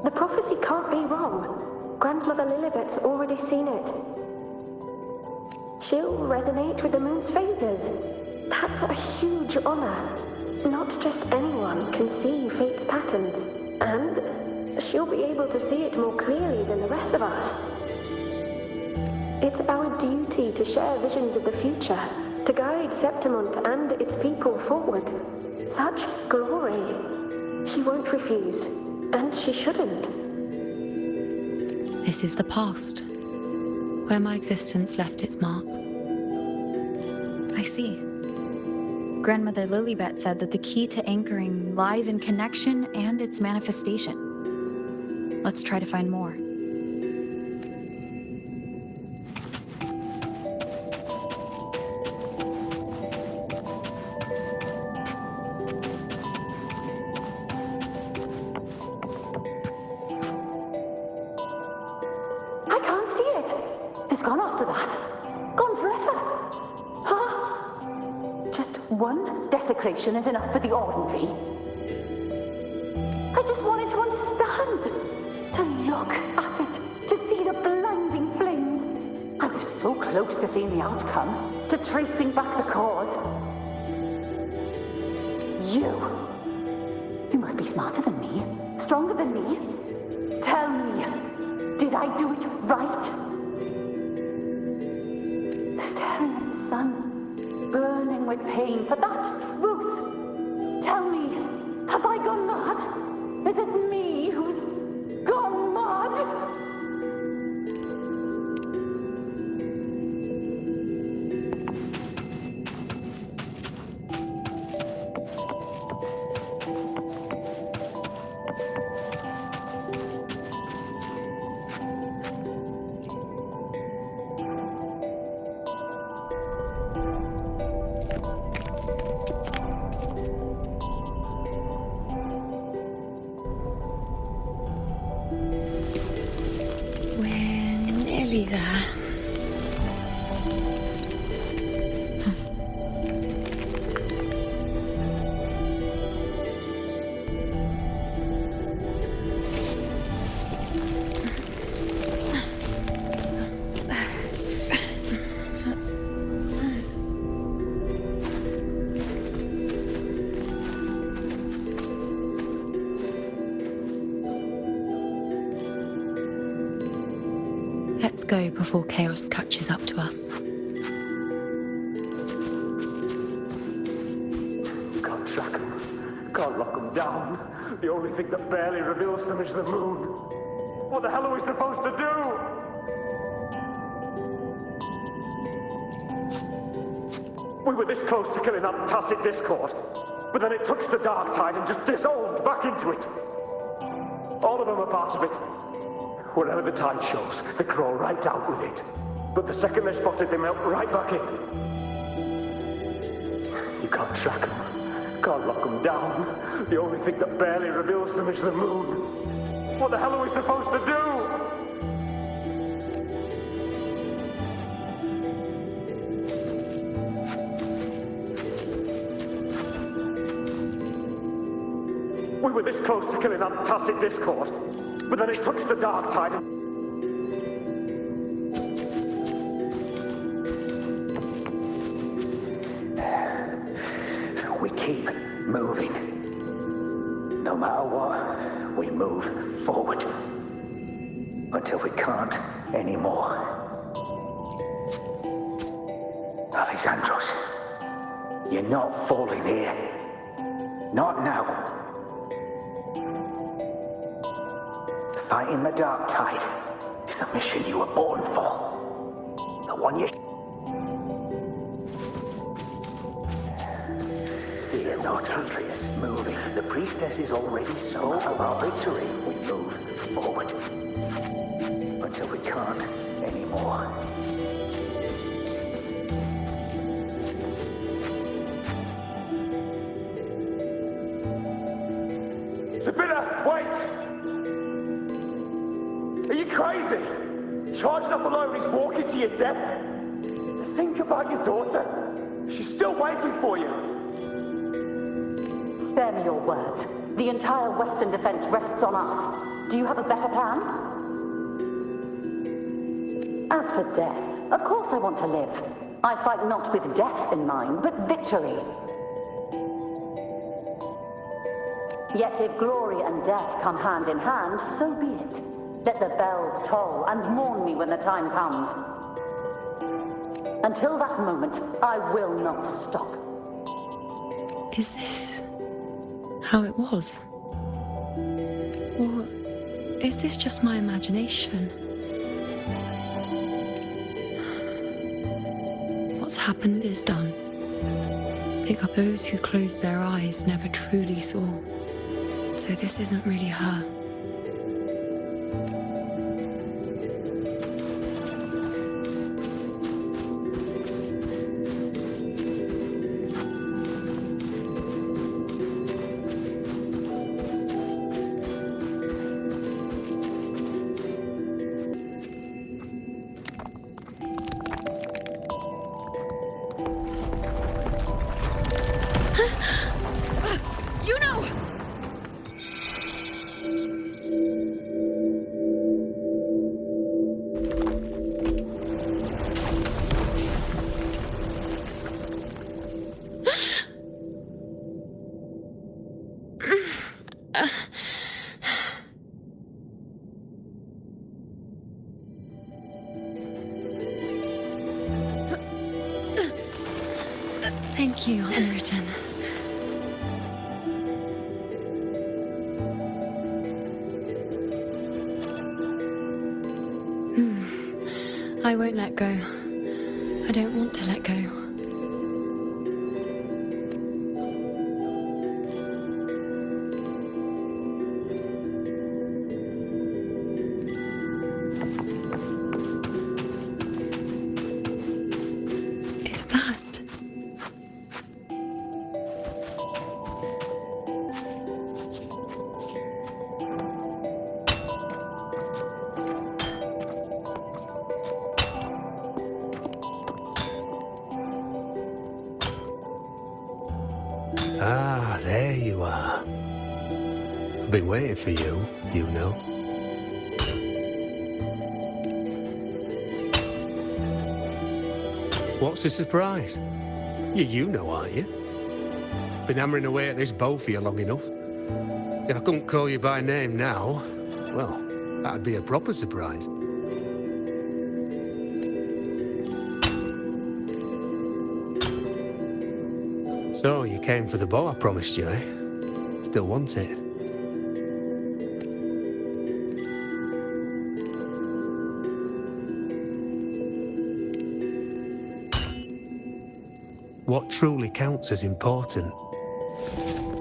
The prophecy can't be wrong. Grandmother Lilibet's already seen it. She'll resonate with the moon's phases. That's a huge honor. Not just anyone can see fate's patterns, and she'll be able to see it more clearly than the rest of us. It's our duty to share visions of the future, to guide Septimont and its people forward. Such glory. She won't refuse, and she shouldn't. This is the past, where my existence left its mark. I see. Grandmother Lilibet said that the key to anchoring lies in connection and its manifestation. Let's try to find more. one desecration is enough for the ordinary. I just wanted to understand, to look at it, to see the blinding flames. I was so close to seeing the outcome, to tracing back the cause. You must be smarter than me, stronger than me. Tell me, did I do it right? Staring at the sun, burning with pain for that truth. Tell me, have I gone mad? Is it me who's gone mad? There. Let's go before chaos catches up to us. Can't track them. Can't lock them down. The only thing that barely reveals them is the moon. What the hell are we supposed to do? We were this close to killing that tacit discord, but then it touched the dark tide and just dissolved back into it. All of them are part of it. Wherever the tide shows, they crawl right out with it. But the second they're spotted, they melt right back in. You can't track them, can't lock them down. The only thing that barely reveals them is the moon. What the hell are we supposed to do? We were this close to killing that tacit discord, but then it touched the dark tide and... We keep moving. No matter what, we move forward. Until we can't anymore. Alexandros, you're not falling here. Not now. Fighting the dark tide is the mission you were born for. The one you... Fear not, Atreus. Moving. The priestess is already so about victory. We move forward. Until we can't anymore. Sabina, wait! Are you crazy? Charging up alone is walking to your death? Think about your daughter. She's still waiting for you. Spare me your words. The entire Western defense rests on us. Do you have a better plan? As for death, of course I want to live. I fight not with death in mind, but victory. Yet if glory and death come hand in hand, so be it. Let the bells toll and mourn me when the time comes. Until that moment, I will not stop. Is this how it was? Or is this just my imagination? What's happened is done. Those who closed their eyes never truly saw. So this isn't really her. Iuno! Thank you, Unwritten. I won't let go. I don't want to let go. Is that? Ah, there you are. I've been waiting for you, you know. What's the surprise? You know, aren't you? Been hammering away at this bow for you long enough. If I couldn't call you by name now, well, that'd be a proper surprise. So, you came for the bow I promised you, eh? Still want it? What truly counts as important?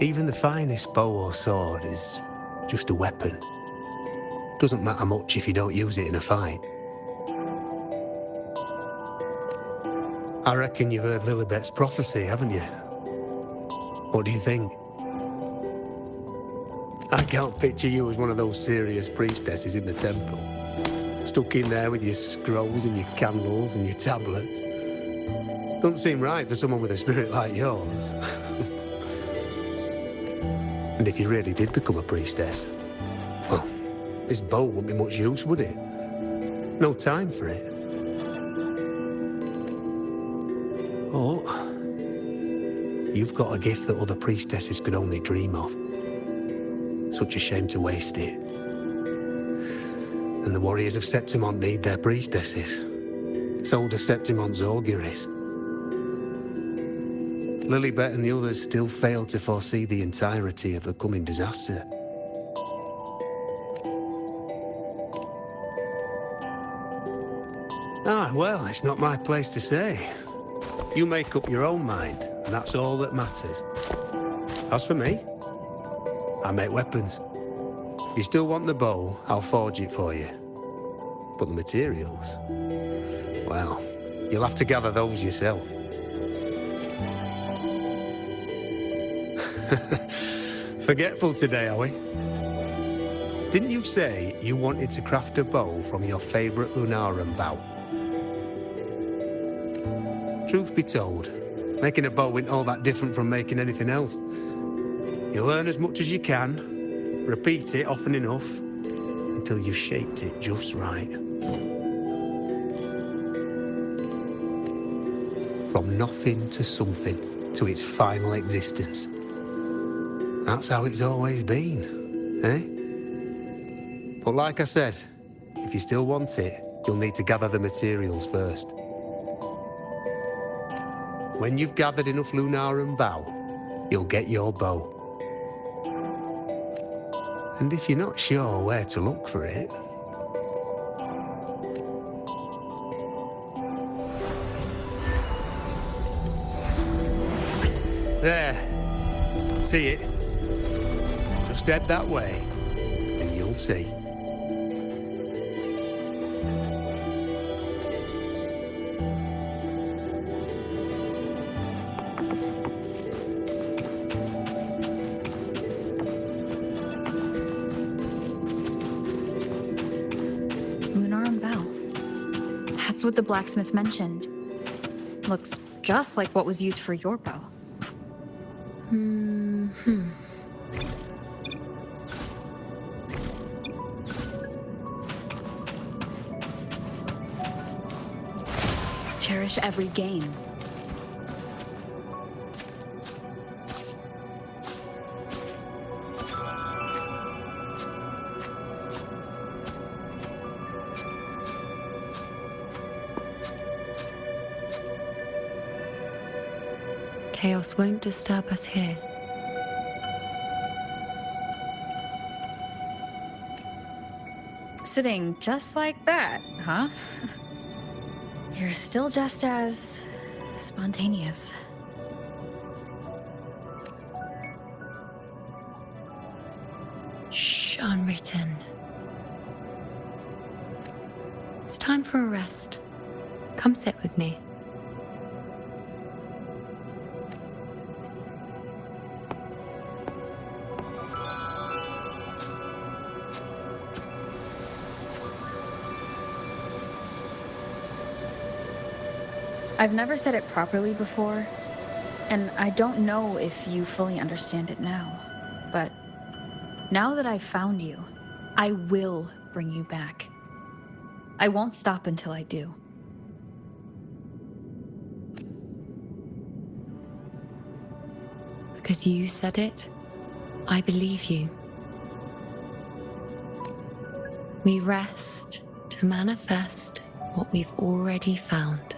Even the finest bow or sword is just a weapon. Doesn't matter much if you don't use it in a fight. I reckon you've heard Lilibet's prophecy, haven't you? What do you think? I can't picture you as one of those serious priestesses in the temple. Stuck in there with your scrolls and your candles and your tablets. Doesn't seem right for someone with a spirit like yours. And if you really did become a priestess, well, this bow wouldn't be much use, would it? No time for it. Oh, you've got a gift that other priestesses could only dream of. Such a shame to waste it. And the warriors of Septimont need their priestesses. So do Septimont's auguries. Lilibet and the others still failed to foresee the entirety of the coming disaster. Ah, well, it's not my place to say. You make up your own mind, and that's all that matters. As for me, I make weapons. If you still want the bow, I'll forge it for you. But the materials, well, you'll have to gather those yourself. Forgetful today, are we? Didn't you say you wanted to craft a bow from your favourite Lunarum bow? Truth be told, making a bow isn't all that different from making anything else. You learn as much as you can, repeat it often enough, until you've shaped it just right. From nothing to something, to its final existence. That's how it's always been, eh? But like I said, if you still want it, you'll need to gather the materials first. When you've gathered enough Lunarum bow, you'll get your bow. And if you're not sure where to look for it, there. See it? Just head that way, and you'll see. Lunarum bow. That's what the blacksmith mentioned. Looks just like what was used for your bow. Cherish every game. Chaos won't disturb us here. Sitting just like that, huh? You're still just as spontaneous. Shh, unwritten. It's time for a rest. Come sit with me. I've never said it properly before, and I don't know if you fully understand it now, but now that I've found you, I will bring you back. I won't stop until I do. Because you said it, I believe you. We rest to manifest what we've already found.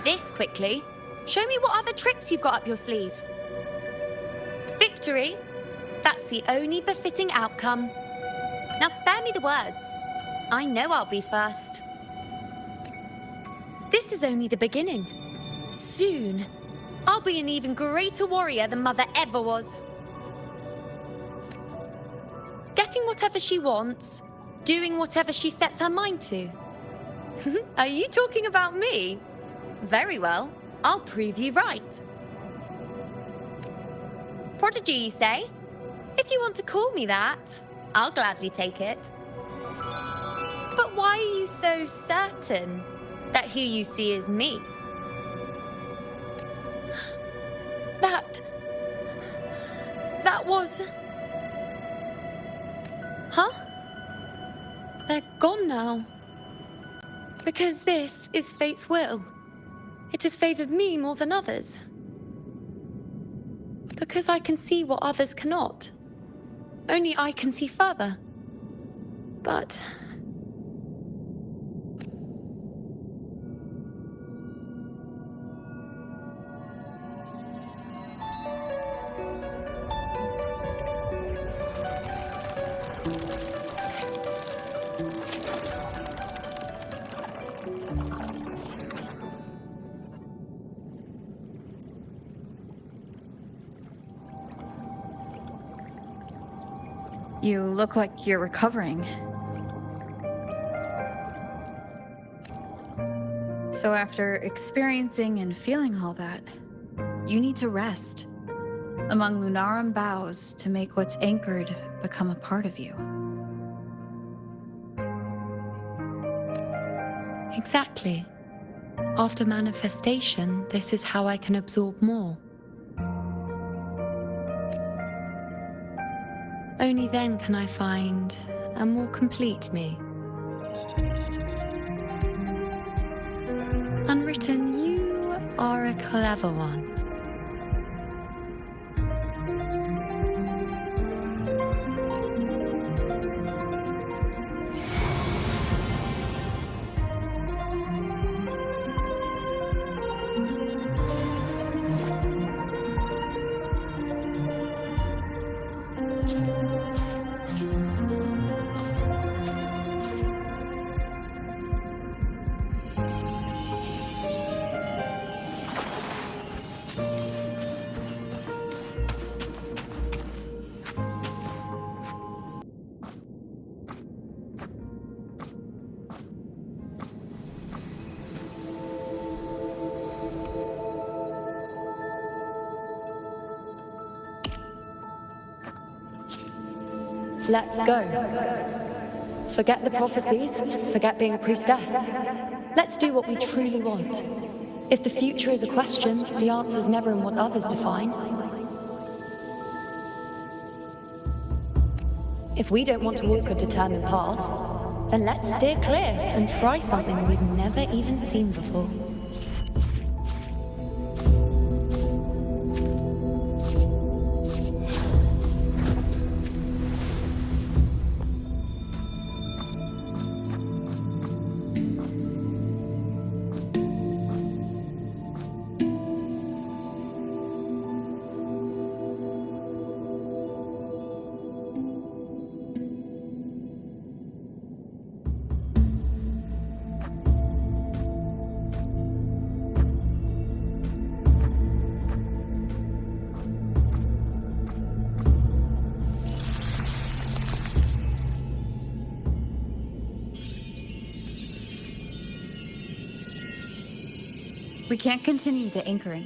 This quickly. Show me what other tricks you've got up your sleeve. Victory? That's the only befitting outcome. Now spare me the words. I know I'll be first. This is only the beginning. Soon, I'll be an even greater warrior than Mother ever was. Getting whatever she wants, doing whatever she sets her mind to. Are you talking about me? Very well, I'll prove you right. Prodigy, you say? If you want to call me that, I'll gladly take it. But why are you so certain that who you see is me? That was... Huh? They're gone now. Because this is fate's will. It has favored me more than others. Because I can see what others cannot. Only I can see further. But... You look like you're recovering. So after experiencing and feeling all that, you need to rest among Lunarum boughs to make what's anchored become a part of you. Exactly. After manifestation, this is how I can absorb more. Only then can I find a more complete me. Unwritten, you are a clever one. Let's go. Forget the prophecies, forget being a priestess. Let's do what we truly want. If the future is a question, the answer's never in what others define. If we don't want to walk a determined path, then let's steer clear and try something we've never even seen before. We can't continue the anchoring.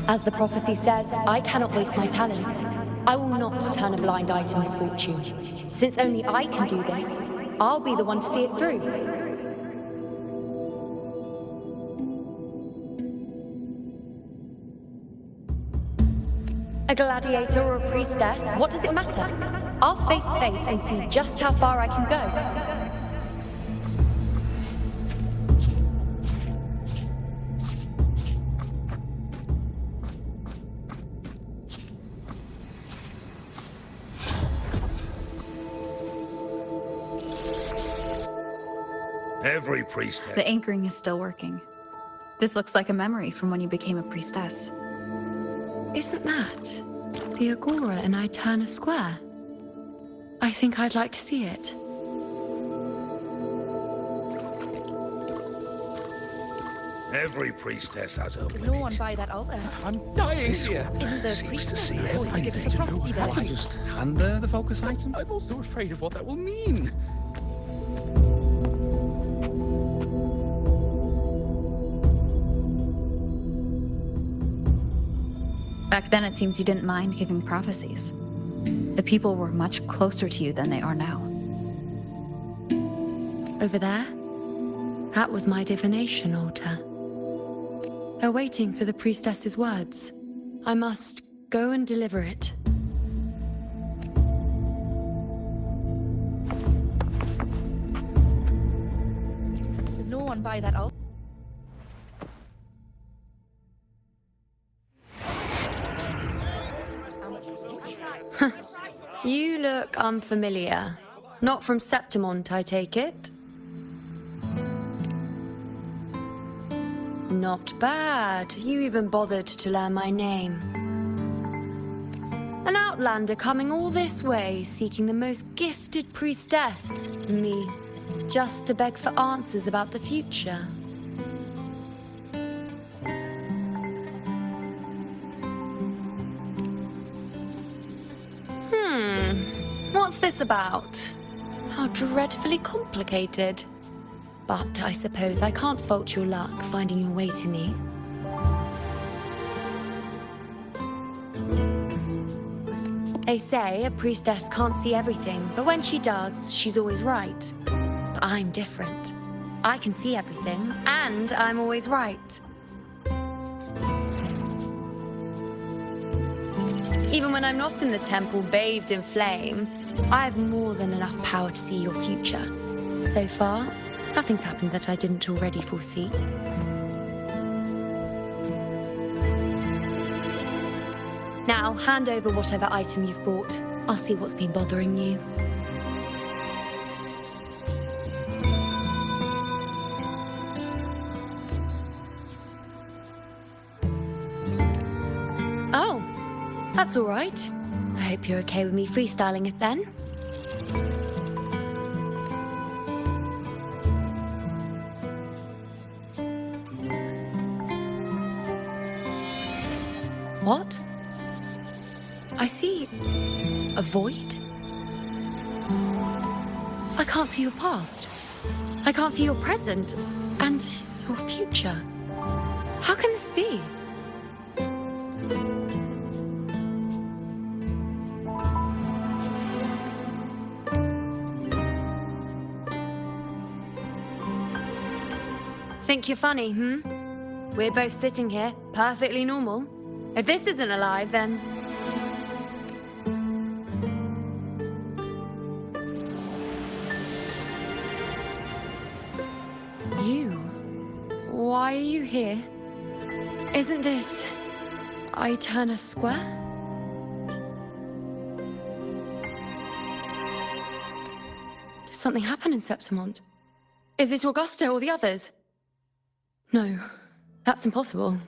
As the prophecy says, I cannot waste my talents. I will not turn a blind eye to misfortune. Since only I can do this, I'll be the one to see it through. A gladiator or a priestess, what does it matter? I'll face fate and see just how far I can go. Every priestess. The anchoring is still working. This looks like a memory from when you became a priestess. Isn't that the Agora in Iuno Square? I think I'd like to see it. Every priestess has her There's no one by that altar. I'm dying here. Isn't the seems to priestess see supposed to give us a prophecy there? I just hand her the focus item. I'm also afraid of what that will mean. Back then, it seems you didn't mind giving prophecies. The people were much closer to you than they are now. Over there? That was my divination altar. They're waiting for the priestess's words. I must go and deliver it. There's no one by that altar. You look unfamiliar. Not from Septimont, I take it? Not bad. You even bothered to learn my name. An outlander coming all this way, seeking the most gifted priestess, me, just to beg for answers about the future. What's this about? How dreadfully complicated. But I suppose I can't fault your luck finding your way to me. They say a priestess can't see everything, but when she does, she's always right. But I'm different. I can see everything, and I'm always right. Even when I'm not in the temple bathed in flame, I have more than enough power to see your future. So far, nothing's happened that I didn't already foresee. Now, hand over whatever item you've brought. I'll see what's been bothering you. that's all right. I hope you're okay with me freestyling it then. What? I see a void? I can't see your past. I can't see your present and your future. How can this be? Think you're funny, We're both sitting here, perfectly normal. If this isn't alive, then... You? Why are you here? Isn't this... Iuno Square? Did something happen in Septimont? Is it Augusta or the others? No, that's impossible.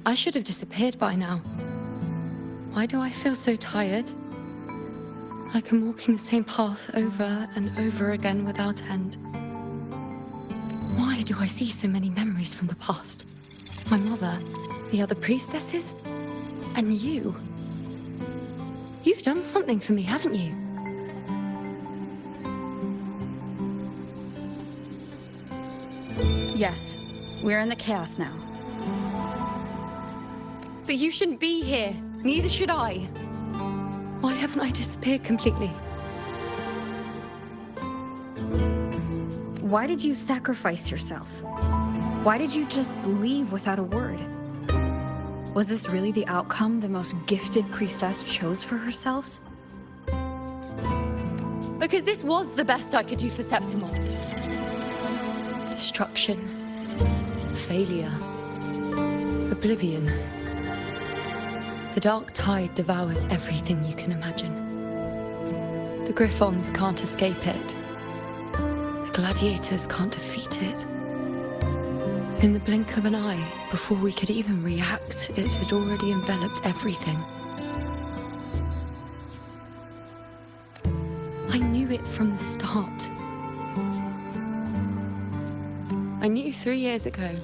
I should have disappeared by now. Why do I feel so tired? Like I'm walking the same path over and over again without end. Why do I see so many memories from the past? My mother, the other priestesses, and you. You've done something for me, haven't you? Yes, we're in the chaos now. But you shouldn't be here. Neither should I. Why haven't I disappeared completely? Why did you sacrifice yourself? Why did you just leave without a word? Was this really the outcome the most gifted priestess chose for herself? Because this was the best I could do for Septimont. Destruction. Failure. Oblivion. The dark tide devours everything you can imagine. The Griffons can't escape it. The gladiators can't defeat it. In the blink of an eye, before we could even react, it had already enveloped everything. I knew it from the start. I knew 3 years ago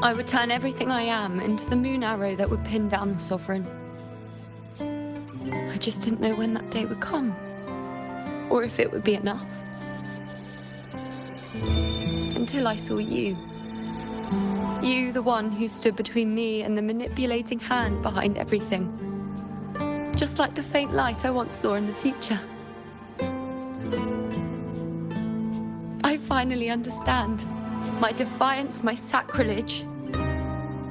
I would turn everything I am into the moon arrow that would pin down the Sovereign. I just didn't know when that day would come, or if it would be enough. Until I saw you. You, the one who stood between me and the manipulating hand behind everything. Just like the faint light I once saw in the future. I finally understand. My defiance, my sacrilege.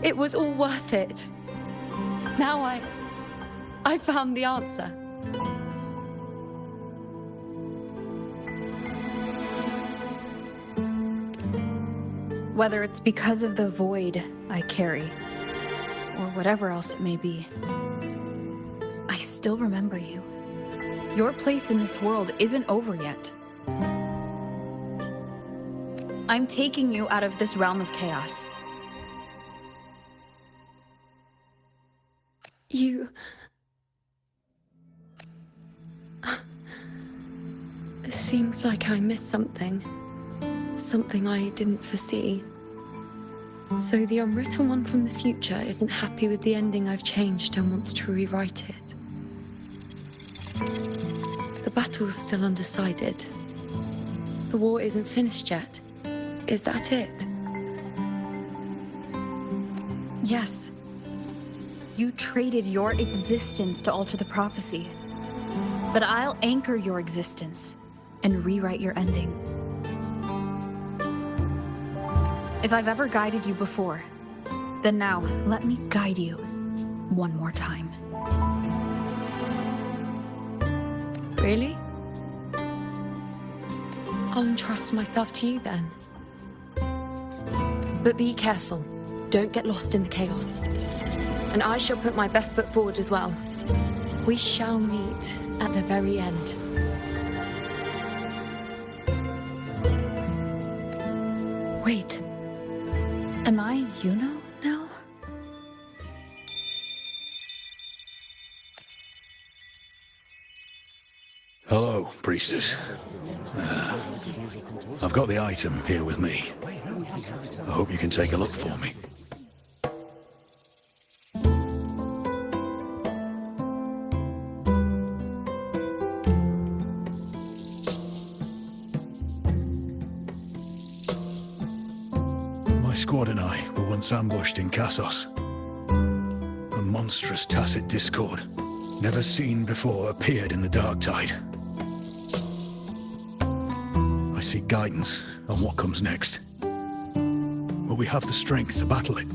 It was all worth it. Now I found the answer. Whether it's because of the void I carry, or whatever else it may be, I still remember you. Your place in this world isn't over yet. I'm taking you out of this realm of chaos. You... It seems like I missed something. Something I didn't foresee. So the unwritten one from the future isn't happy with the ending I've changed and wants to rewrite it. The battle's still undecided. The war isn't finished yet. Is that it? Yes. You traded your existence to alter the prophecy. But I'll anchor your existence and rewrite your ending. If I've ever guided you before, then now let me guide you one more time. Really? I'll entrust myself to you then. But be careful. Don't get lost in the chaos. And I shall put my best foot forward as well. We shall meet at the very end. Wait. Am I Iuno now? So, priestess, I've got the item here with me. I hope you can take a look for me. My squad and I were once ambushed in Kassos. A monstrous tacit discord, never seen before, appeared in the dark tide. I seek guidance on what comes next. Will we have the strength to battle it?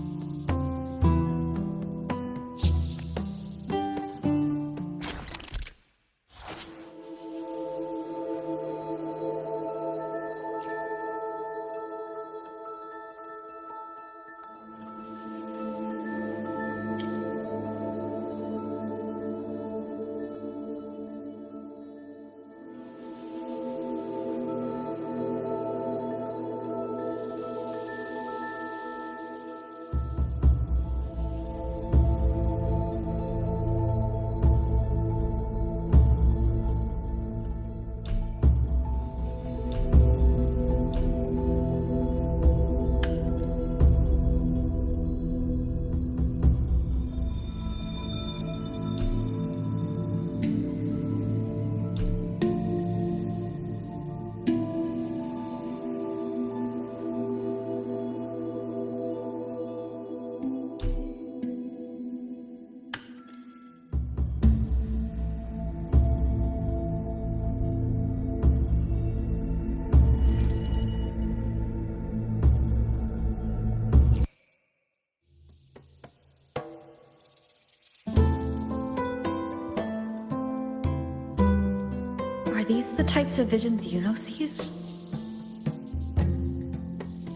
Are these the types of visions Iuno sees?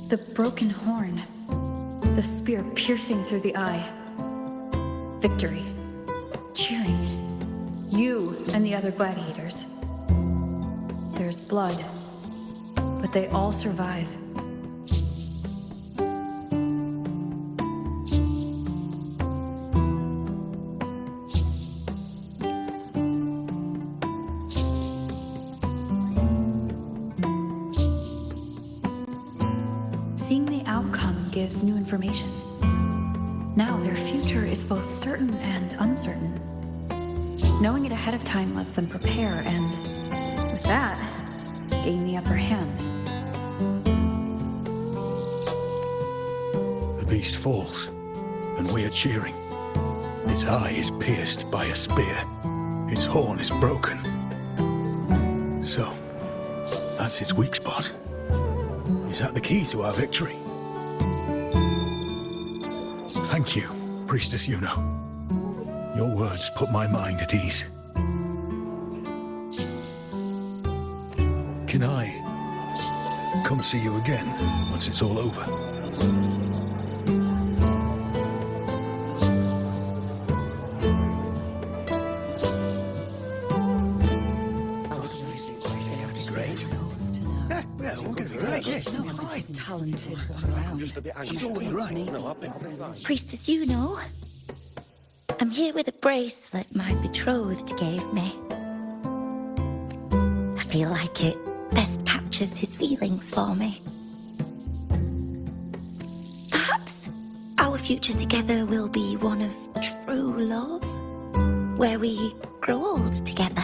The broken horn, the spear piercing through the eye, victory, cheering, you and the other gladiators. There's blood, but they all survive. Seeing the outcome gives new information. Now their future is both certain and uncertain. Knowing it ahead of time lets them prepare and, with that, gain the upper hand. The beast falls, and we are cheering. Its eye is pierced by a spear. Its horn is broken. So, that's its weak spot. Is that the key to our victory? Thank you, Priestess Iuno. Your words put my mind at ease. Can I come see you again once it's all over? Talented one around. She's always right. Priestess Iuno, I'm here with a bracelet my betrothed gave me. I feel like it best captures his feelings for me. Perhaps our future together will be one of true love, where we grow old together.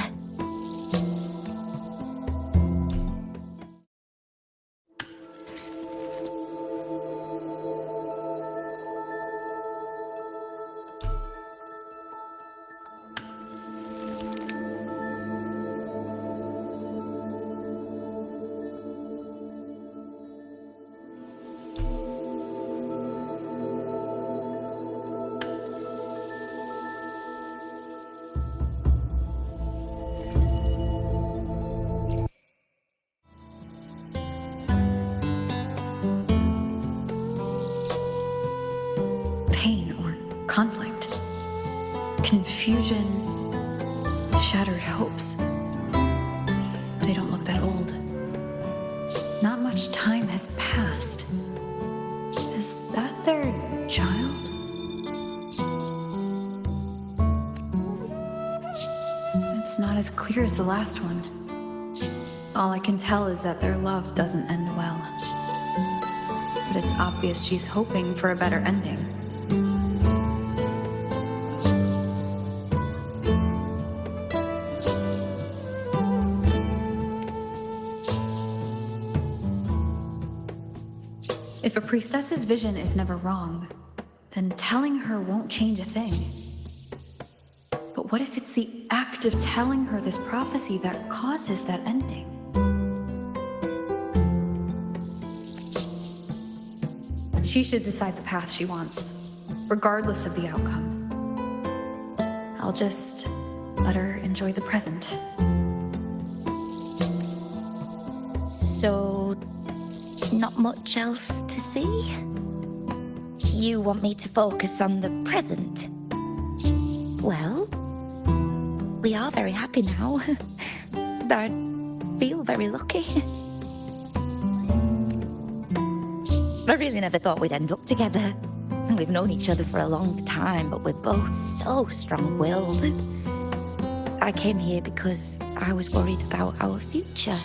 Conflict, confusion, shattered hopes. They don't look that old. Not much time has passed. Is that their child? It's not as clear as the last one. All I can tell is that their love doesn't end well. But it's obvious she's hoping for a better ending. If a priestess's vision is never wrong, then telling her won't change a thing. But what if it's the act of telling her this prophecy that causes that ending? She should decide the path she wants, regardless of the outcome. I'll just let her enjoy the present. So, not much else to see? You want me to focus on the present? Well, we are very happy now. I feel very lucky. I really never thought we'd end up together. We've known each other for a long time, but we're both so strong-willed. I came here because I was worried about our future.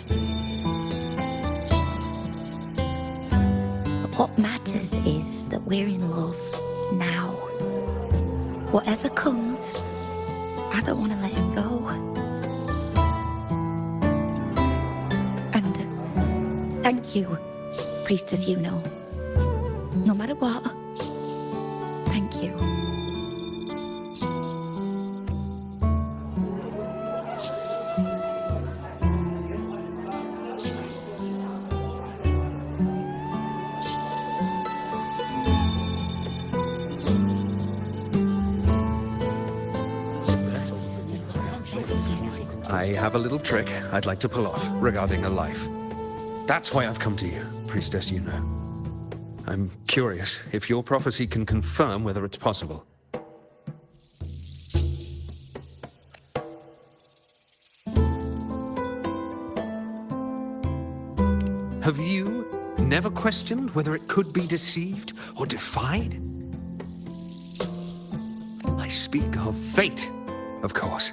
But what matters is that we're in love now. Whatever comes, I don't want to let him go. And thank you, Priestess Iuno. No matter what, thank you. I have a little trick I'd like to pull off regarding a life. That's why I've come to you, Priestess Iuno. I'm curious if your prophecy can confirm whether it's possible. Have you never questioned whether it could be deceived or defied? I speak of fate, of course.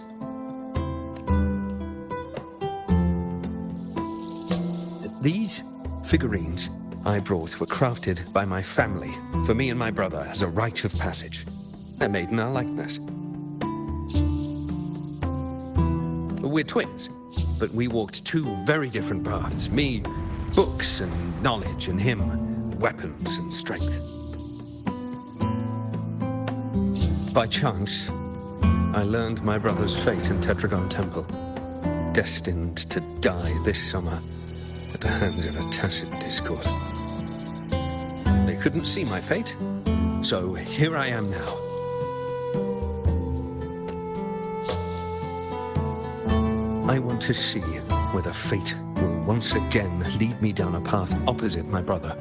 These figurines I brought were crafted by my family for me and my brother as a rite of passage. They're made in our likeness. We're twins, but we walked two very different paths. Me, books and knowledge, and him, weapons and strength. By chance, I learned my brother's fate in Tetragon Temple, destined to die this summer at the hands of a tacit discord. They couldn't see my fate, so here I am now. I want to see whether fate will once again lead me down a path opposite my brother.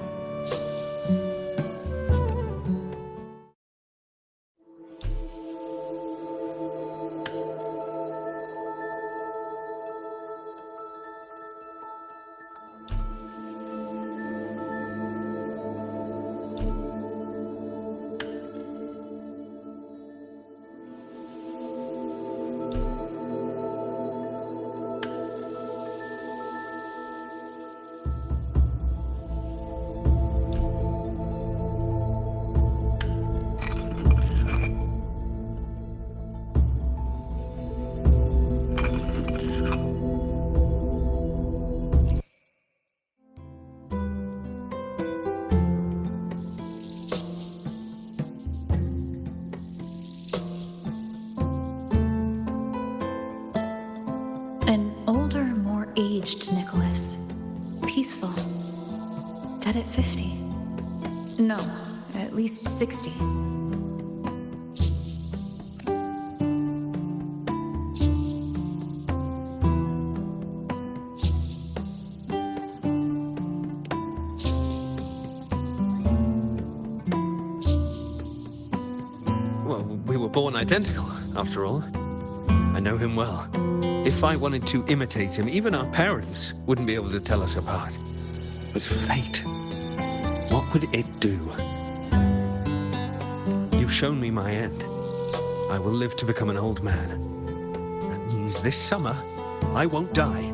Aged Nicholas. Peaceful. Dead at 50. No, at least 60. Well, we were born identical, after all. I know him well. If I wanted to imitate him, even our parents wouldn't be able to tell us apart. But fate, what would it do? You've shown me my end. I will live to become an old man. That means this summer, I won't die.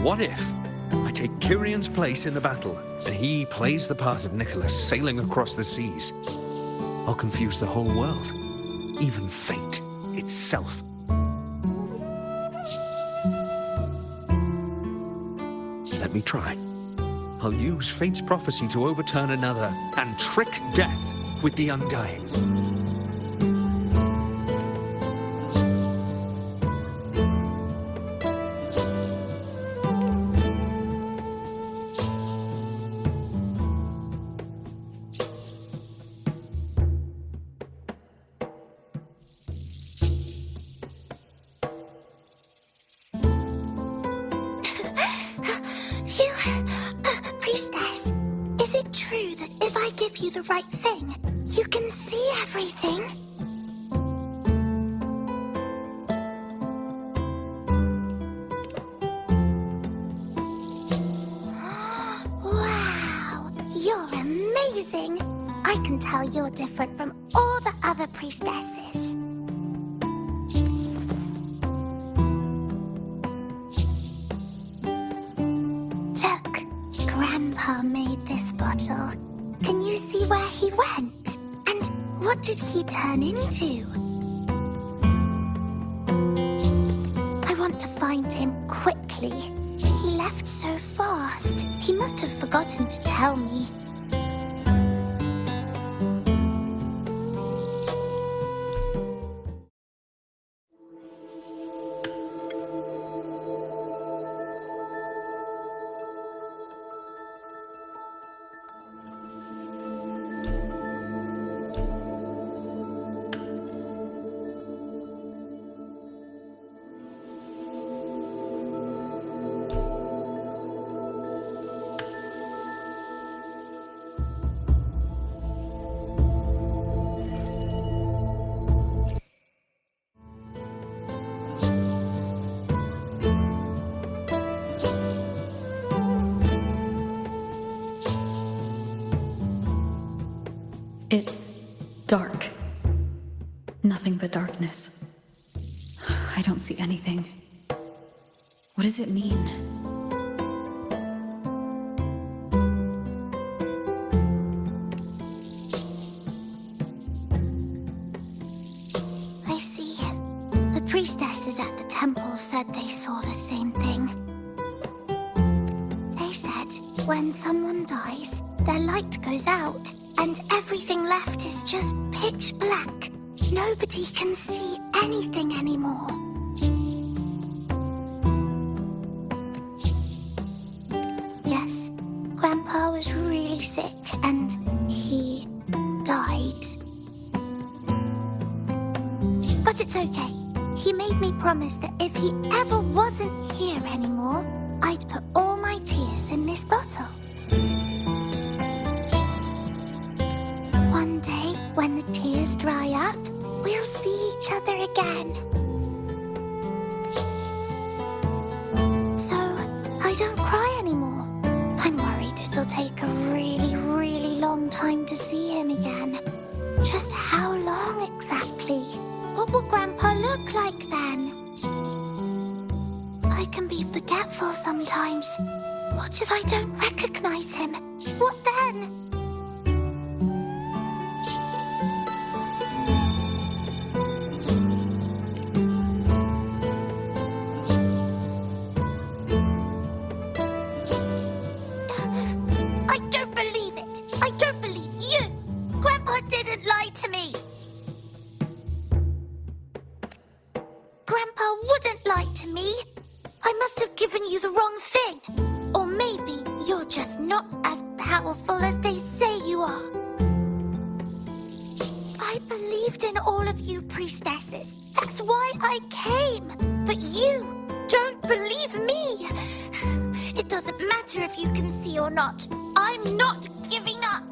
What if I take Kyrion's place in the battle, and he plays the part of Nicholas sailing across the seas? I'll confuse the whole world, even fate itself. Let me try. I'll use fate's prophecy to overturn another and trick death with the undying. Priestess, is it true that if I give you the right thing, you can see everything? Wow, you're amazing. I can tell you're different from all the other priestesses. Grandpa made this bottle. Can you see where he went? And what did he turn into? I want to find him quickly. He left so fast. He must have forgotten to tell me. It's dark. Nothing but darkness. I don't see anything. What does it mean? I see. The priestesses at the temple said they saw the same thing. They said when someone dies, their light goes out, and everything left is just pitch black. Nobody can see anything anymore. Yes, Grandpa was really sick and he died. But it's okay. He made me promise that if he ever wasn't here anymore, I'd put all my tears in this bottle. One day, when the tears dry up, we'll see each other again. So, I don't cry anymore. I'm worried it'll take a really, really long time to see him again. Just how long exactly? What will Grandpa look like then? I can be forgetful sometimes. What if I don't recognize him? What then? I don't believe it. I don't believe you. Grandpa didn't lie to me. Grandpa wouldn't lie to me. I must have given you the wrong thing. Or maybe you're just not as powerful as they say you are. I believed in all of you priestesses. That's why I came. But you don't believe me. It doesn't matter if you can see or not. I'm not giving up.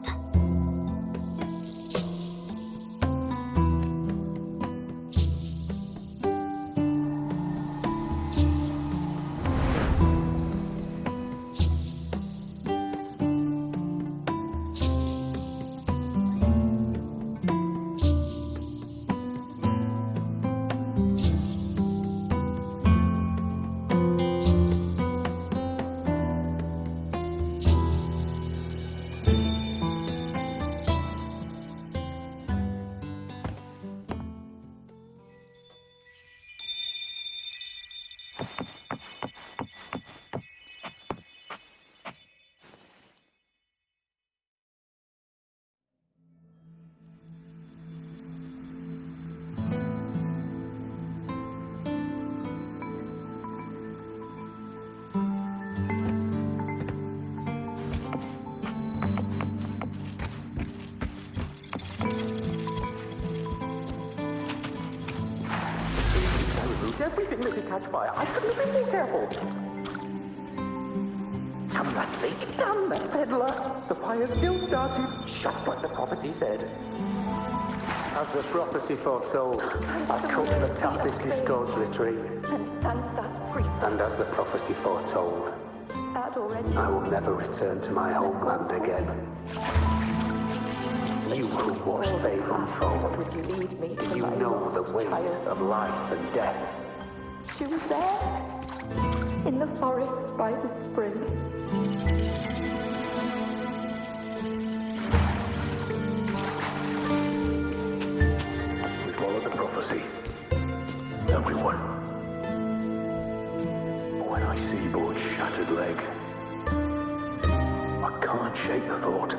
catch fire. I couldn't have been more careful. Damn that leak! Damn that peddler! The fire still started, just like the prophecy said. As the prophecy foretold, I cut the tacit discourse retreat. And as the prophecy foretold, I will never return to my homeland again. You who watched fate unfold, did you know the weight of life and death? She was there, in the forest by the spring. We followed the prophecy, and we won. But when I see Board's shattered leg, I can't shake the thought.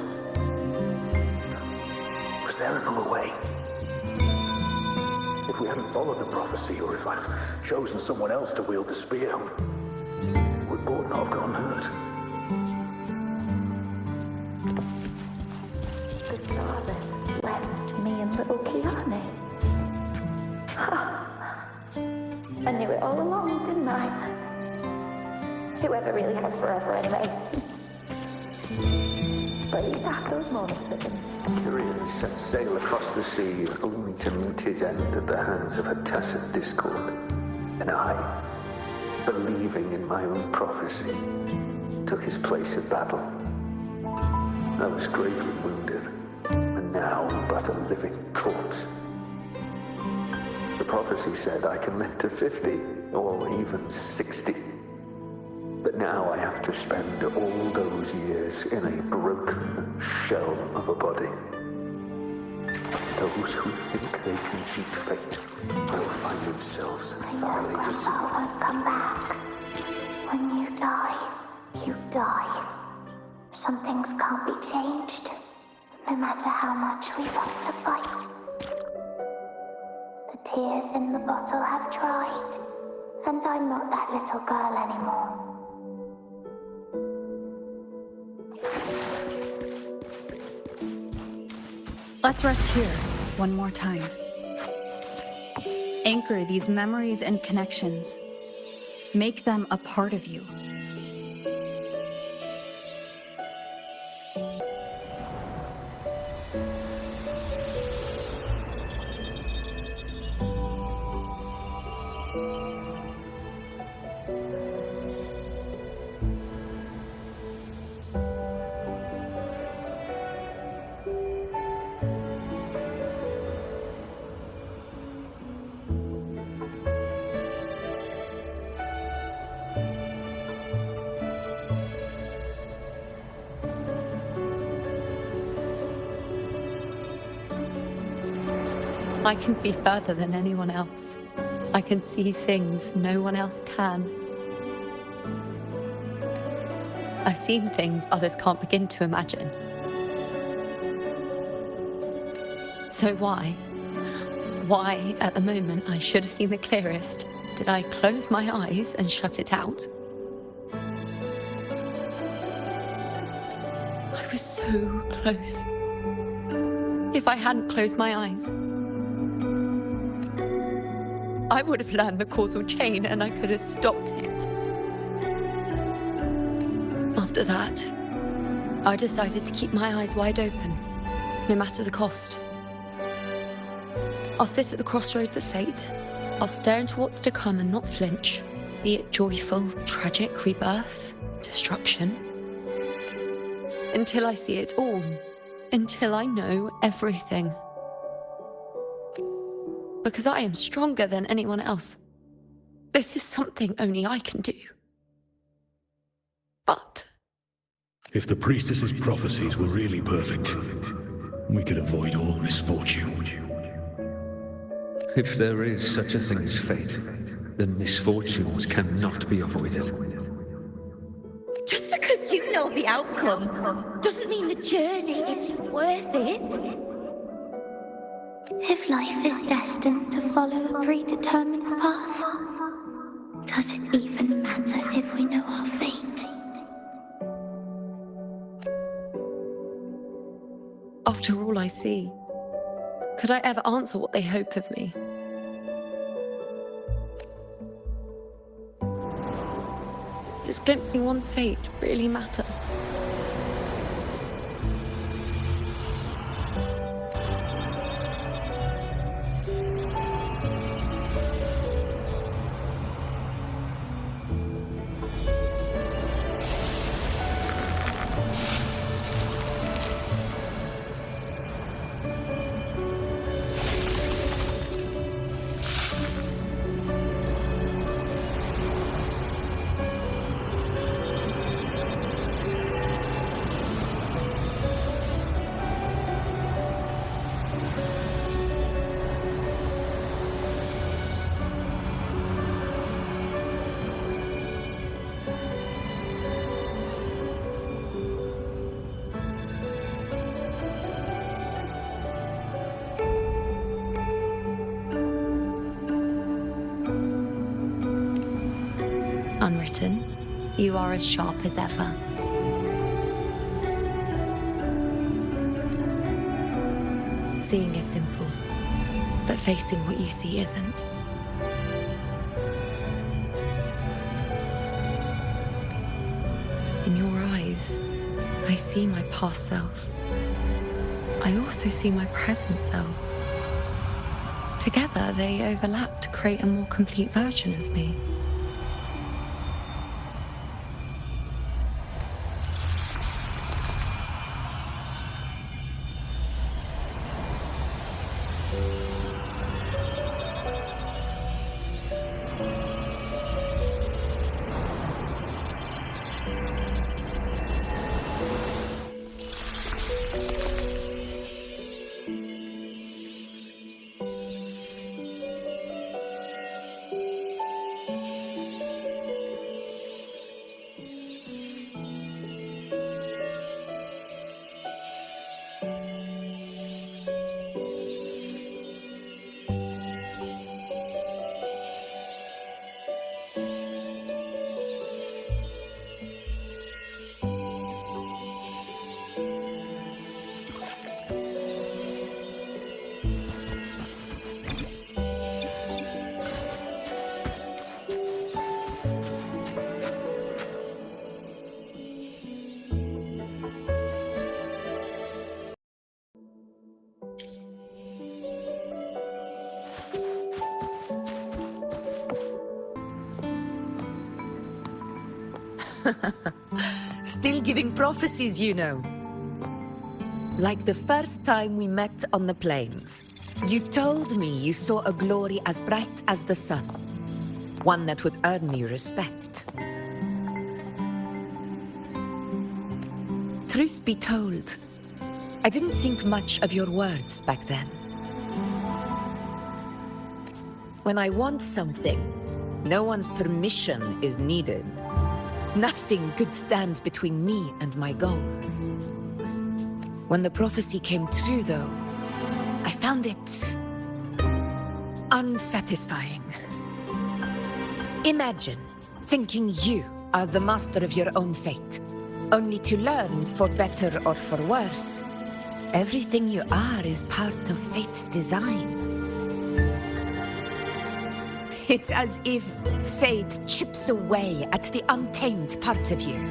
Was there another way? If we hadn't followed the prophecy, or if I'd chosen someone else to wield the spear, would Board not have gotten hurt? The stars left me and little Kiane. I knew it all along, didn't I? Whoever really has forever anyway. But you have those moments with him. Curious set sail across the sea, only to meet his end at the hands of a tacit discord. And I, believing in my own prophecy, took his place at battle. I was gravely wounded, and now but a living corpse. The prophecy said I can live to 50, or even 60. But now I have to spend all those years in a broken shell of a body. Those who think they can cheat fate will find themselves thoroughly deceived. Won't come back. When you die, you die. Some things can't be changed, no matter how much we want to fight. The tears in the bottle have dried, and I'm not that little girl anymore. Let's rest here, one more time. Anchor these memories and connections. Make them a part of you. I can see further than anyone else. I can see things no one else can. I've seen things others can't begin to imagine. So why at the moment I should have seen the clearest, did I close my eyes and shut it out? I was so close. If I hadn't closed my eyes, I would have learned the causal chain and I could have stopped it. After that, I decided to keep my eyes wide open, no matter the cost. I'll sit at the crossroads of fate. I'll stare into what's to come and not flinch, be it joyful, tragic, rebirth, destruction. Until I see it all. Until I know everything. Because I am stronger than anyone else. This is something only I can do. But if the priestess's prophecies were really perfect, we could avoid all misfortune. If there is such a thing as fate, then misfortunes cannot be avoided. Just because you know the outcome doesn't mean the journey isn't worth it. If life is destined to follow a predetermined path, does it even matter if we know our fate? after all I see, could I ever answer what they hope of me? Does glimpsing one's fate really matter? Unwritten, you are as sharp as ever. Seeing is simple, but facing what you see isn't. In your eyes, I see my past self. I also see my present self. Together, they overlap to create a more complete version of me. Still giving prophecies, you know. Like the first time we met on the plains. You told me you saw a glory as bright as the sun. One that would earn me respect. Truth be told, I didn't think much of your words back then. When I want something, no one's permission is needed. Nothing could stand between me and my goal. When the prophecy came true, though, I found it unsatisfying. Imagine thinking you are the master of your own fate, only to learn, for better or for worse, everything you are is part of fate's design. It's as if fate chips away at the untamed part of you,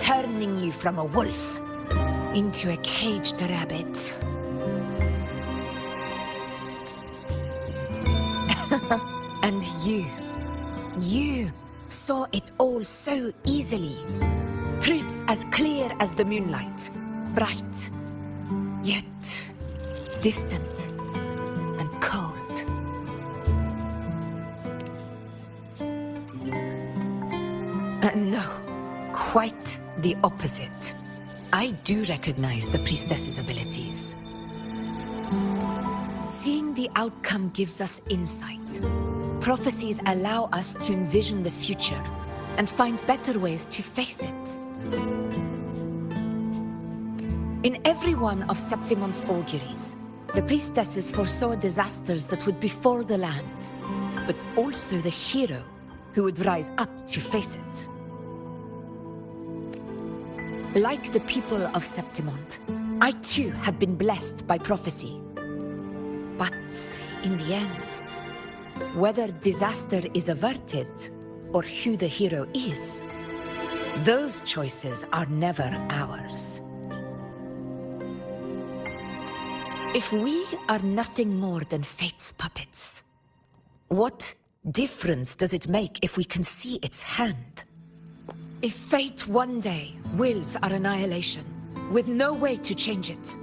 turning you from a wolf into a caged rabbit. And you saw it all so easily. Truths as clear as the moonlight, bright, yet distant and cold. No, quite the opposite. I do recognize the priestess's abilities. Seeing the outcome gives us insight. Prophecies allow us to envision the future and find better ways to face it. In every one of Septimon's auguries, the priestesses foresaw disasters that would befall the land, but also the hero who would rise up to face it. Like the people of Septimont, I too have been blessed by prophecy. But in the end, whether disaster is averted or who the hero is, Those choices are never ours. If we are nothing more than fate's puppets, what difference does it make if we can see its hand? If fate one day wills our annihilation, with no way to change it,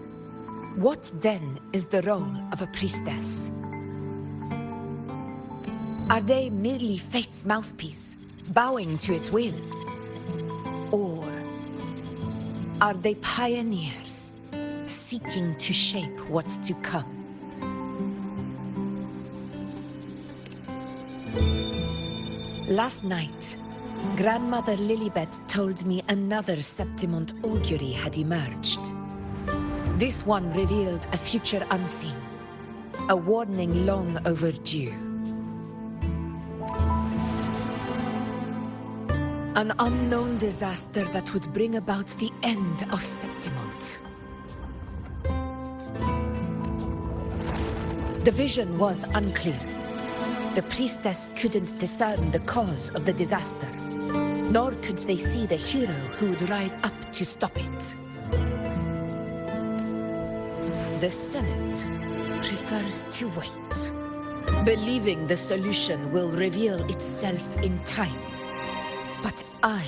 what then is the role of a priestess? Are they merely fate's mouthpiece, bowing to its will? Or are they pioneers, seeking to shape what's to come? Last night, Grandmother Lilibet told me another Septimont augury had emerged. This one revealed a future unseen, a warning long overdue. An unknown disaster that would bring about the end of Septimont. The vision was unclear. The priestess couldn't discern the cause of the disaster, nor could they see the hero who would rise up to stop it. The Senate prefers to wait, believing the solution will reveal itself in time. But I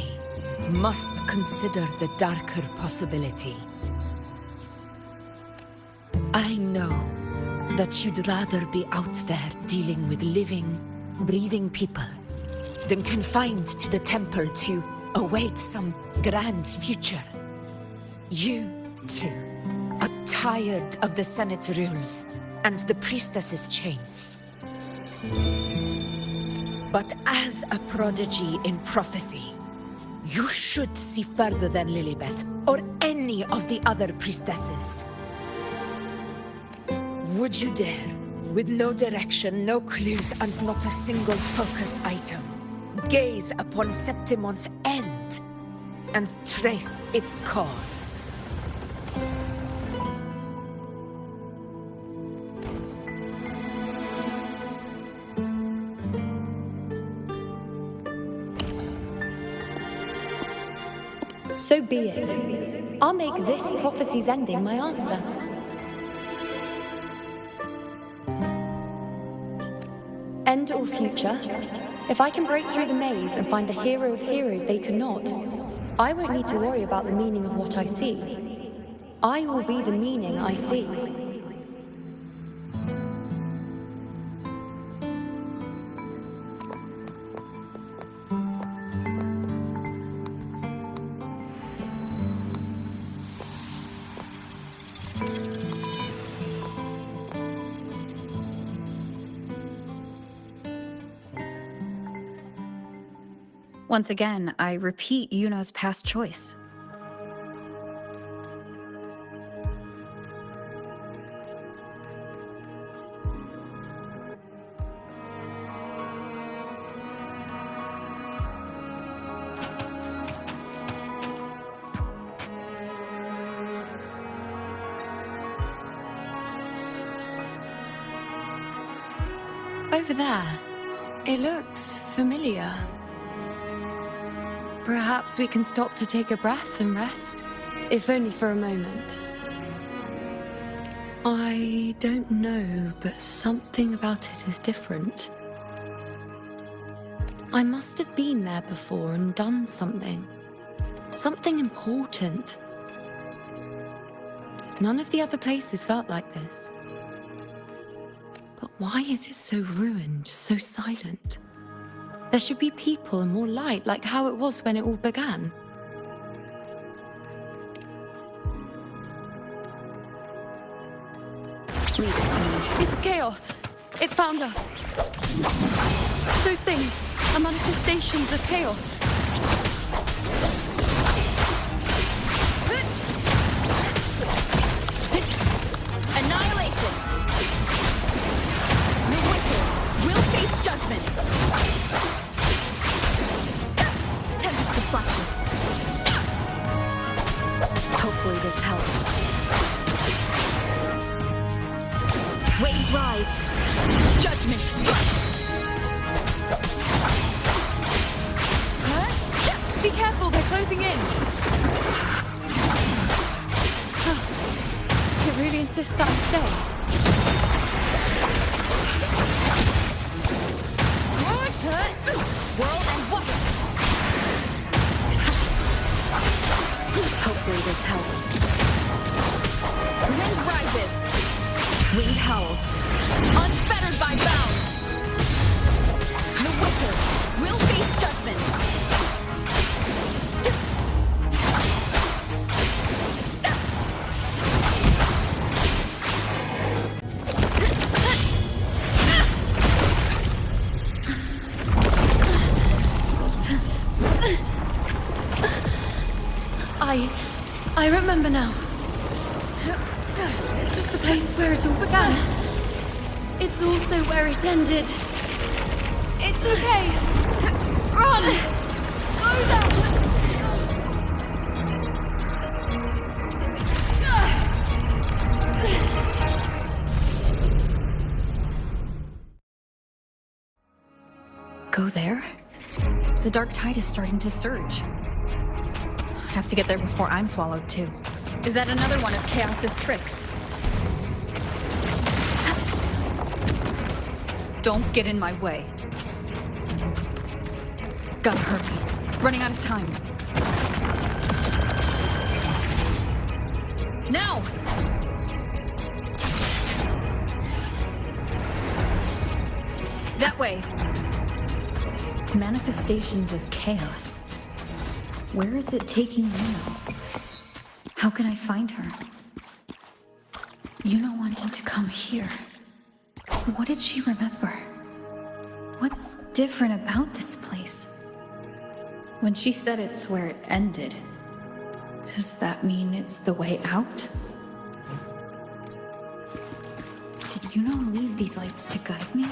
must consider the darker possibility. I know that you'd rather be out there dealing with living, breathing people than confined to the temple to await some grand future. You, too, are tired of the Senate's rules and the priestess's chains. But as a prodigy in prophecy, you should see further than Lilibet or any of the other priestesses. Would you dare, with no direction, no clues, and not a single focus item, gaze upon Septimont's end and trace its cause? So be it. I'll make this prophecy's ending my answer. End or future, if I can break through the maze and find the hero of heroes they could not, I won't need to worry about the meaning of what I see. I will be the meaning I see. Once again, I repeat Iuno's past choice. Over there, it looks familiar. Perhaps we can stop to take a breath and rest, if only for a moment. I don't know, but something about it is different. I must have been there before and done something. Something important. None of the other places felt like this. But why is it so ruined, so silent? There should be people and more light, like how it was when it all began. Leave it to me. It's chaos. It's found us. Those things are manifestations of chaos. Annihilation! The wicked will face judgment! Tempest of slackness. Hopefully this helps. Waves rise. Judgment strikes. Be careful, they're closing in. It really insists that I stay. World and water. Hopefully this helps. Wind rises. Wind howls. Unfettered by bounds. The wicked will face judgment. I remember now. This is the place where it all began. It's also where it ended. It's okay. Run! Go there! Go there? The dark tide is starting to surge. I have to get there before I'm swallowed too. Is that another one of Chaos's tricks? Don't get in my way. Gotta hurry. Running out of time. Now! That way. Manifestations of chaos. Where is it taking Iuno? How can I find her? Iuno wanted to come here. What did she remember? What's different about this place? When she said it's where it ended, does that mean it's the way out? Did Iuno leave these lights to guide me?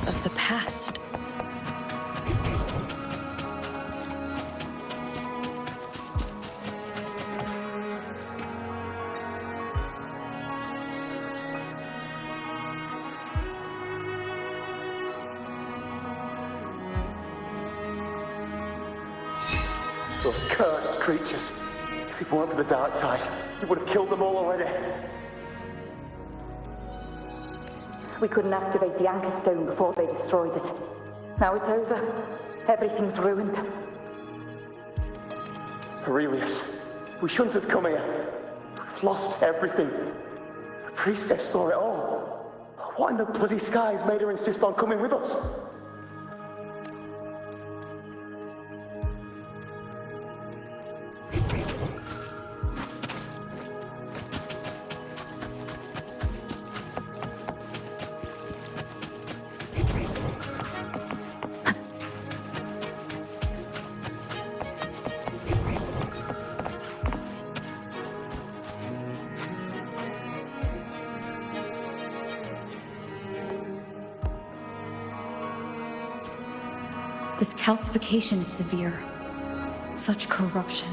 Of the past. Those cursed creatures. If it weren't for the dark tide, you would have killed them all already. We couldn't activate the anchor stone before they destroyed it. Now it's over. Everything's ruined. Aurelius, we shouldn't have come here. We've lost everything. The priestess saw it all. What in the bloody skies made her insist on coming with us? This calcification is severe. Such corruption.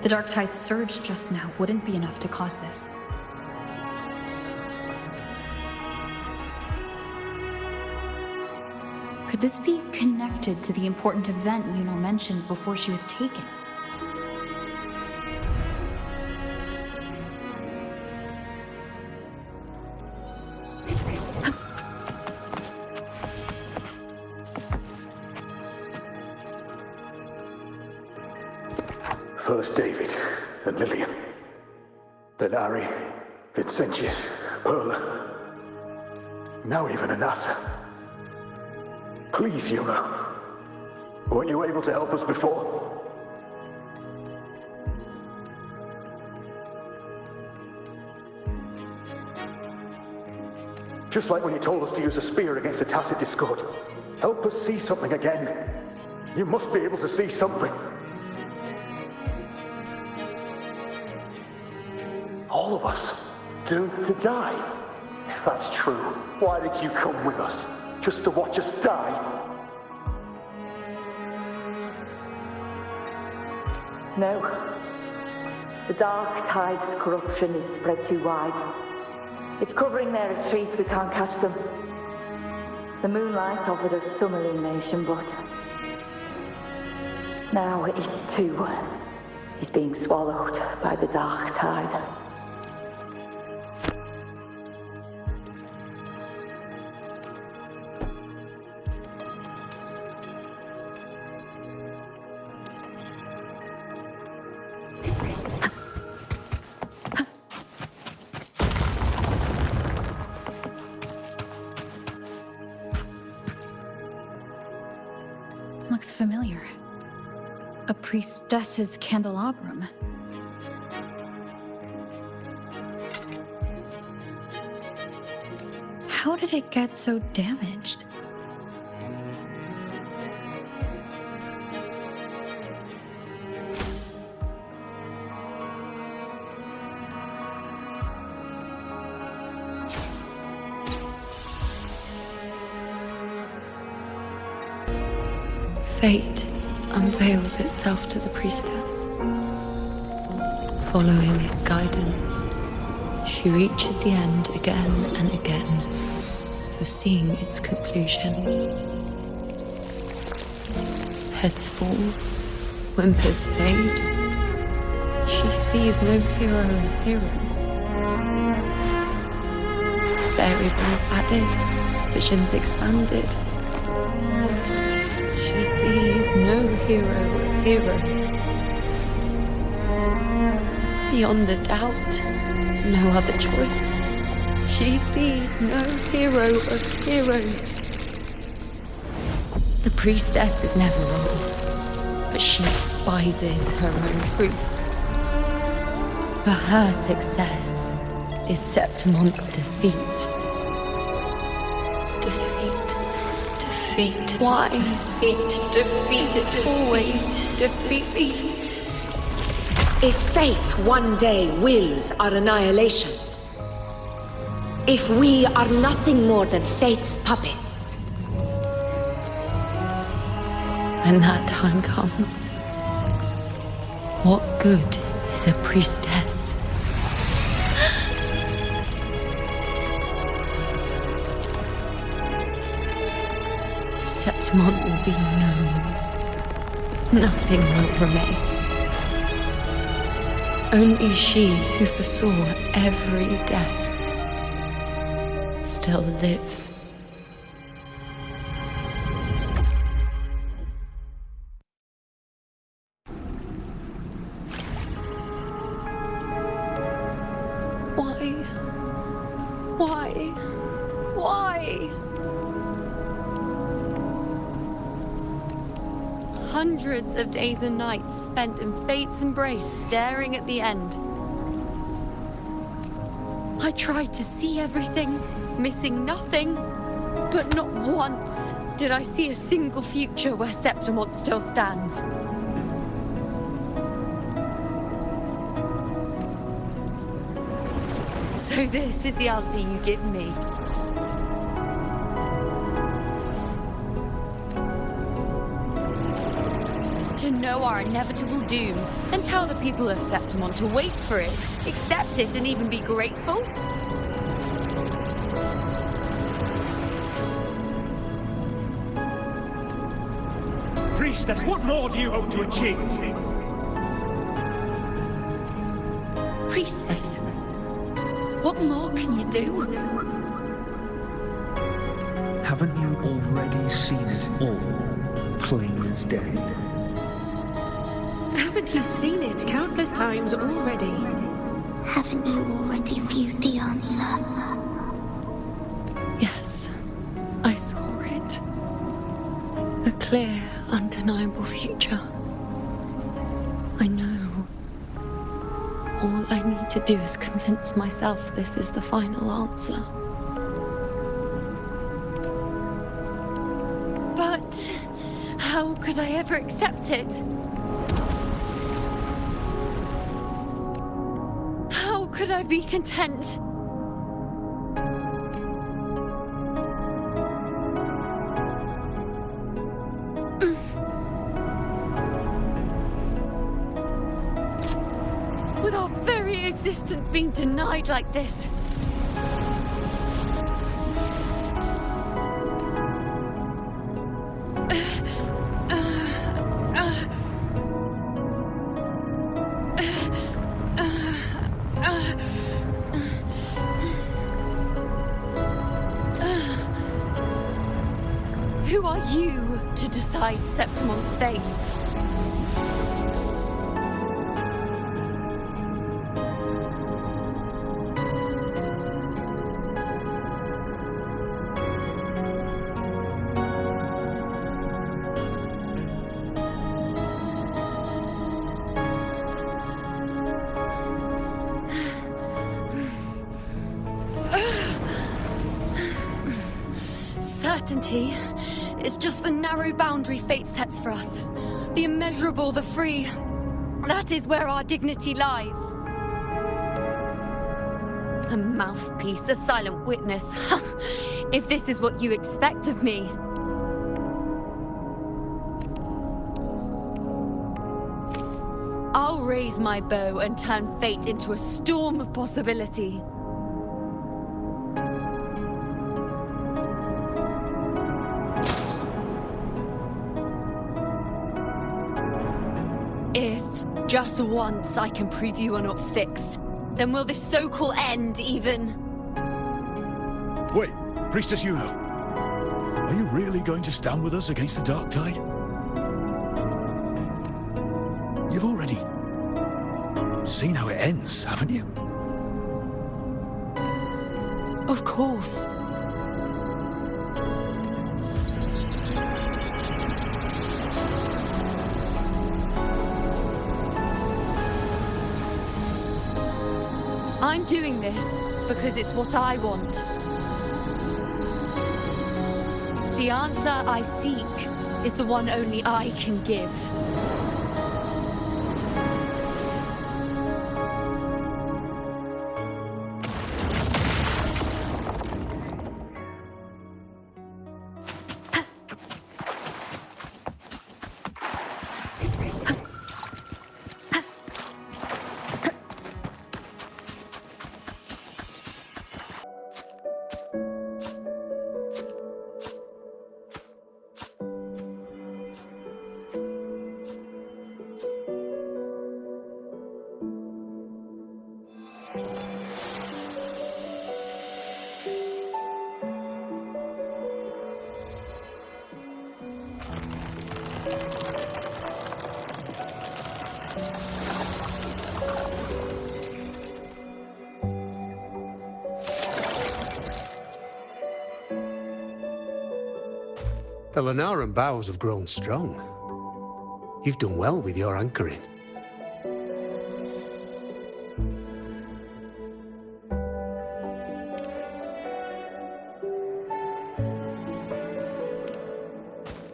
The dark tide's surge just now wouldn't be enough to cause this. Could this be connected to the important event Iuno mentioned before she was taken? First David and Lillian. Then Ari, Vincentius, Perla. Now even Anassa. Please, Iuno. Weren't you able to help us before? Just like when you told us to use a spear against the Tacit Discord. Help us see something again. You must be able to see something. All of us doomed to die. If that's true, why did you come with us? Just to watch us die? No. The Dark Tide's corruption is spread too wide. It's covering their retreat, we can't catch them. The moonlight offered us some illumination, but now it too is being swallowed by the Dark Tide. Looks familiar. A priestess's candelabrum. How did it get so damaged? Fate unveils itself to the priestess. Following its guidance, she reaches the end again and again, foreseeing its conclusion. Heads fall, whimpers fade. She sees no hero and heroes. Variables added, visions expanded. She sees no hero of heroes. Beyond a doubt, no other choice. She sees no hero of heroes. The priestess is never wrong, but she despises her own truth. For her success is Septimon's defeat. Defeat. Why? Defeat. It's always defeat. If fate one day wills our annihilation, if we are nothing more than fate's puppets, When that time comes, what good is a priestess? Septimon will be known. Nothing will remain. Only she who foresaw every death still lives. Why? Hundreds of days and nights spent in fate's embrace, staring at the end. I tried to see everything, missing nothing, but not once did I see a single future where Septimon still stands. So this is the answer you give me. To know our inevitable doom, and tell the people of Septimon to wait for it, accept it, and even be grateful? Priestess, what more do you hope to achieve? Priestess, what more can you do? Haven't you already seen it all, plain as day? Haven't you seen it countless times already? Haven't you already viewed the answer? Yes, I saw it. A clear, undeniable future. I know. All I need to do is convince myself this is the final answer. But how could I ever accept it? How could I be content? with our very existence being denied like this. Who are you to decide Septimon's fate? Certainty is just the narrow boundary fate sets for us. The immeasurable, the free. That is where our dignity lies. A mouthpiece, a silent witness. If this is what you expect of me. I'll raise my bow and turn fate into a storm of possibility. If, just once, I can prove you are not fixed, then will this so-called end even... Wait, Priestess Iuno. Are you really going to stand with us against the Dark Tide? You've already seen how it ends, haven't you? Of course. I'm doing this because it's what I want. The answer I seek is the one only I can give. The Lenaran bows have grown strong. You've done well with your anchoring.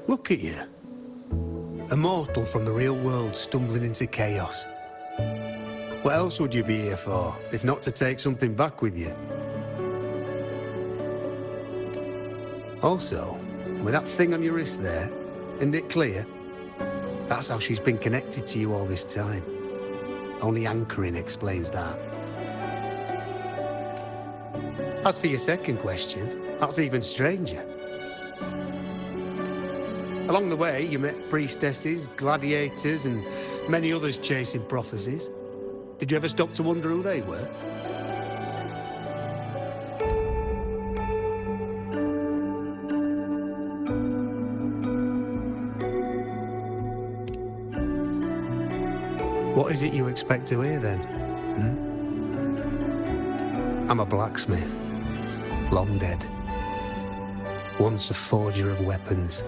Look at you. A mortal from the real world stumbling into chaos. What else would you be here for, if not to take something back with you? Also, with that thing on your wrist there, isn't it clear? That's how she's been connected to you all this time. Only anchoring explains that. As for your second question, that's even stranger. Along the way, you met priestesses, gladiators, and many others chasing prophecies. Did you ever stop to wonder who they were? What is it you expect to hear, then? I'm a blacksmith, long dead. Once a forger of weapons.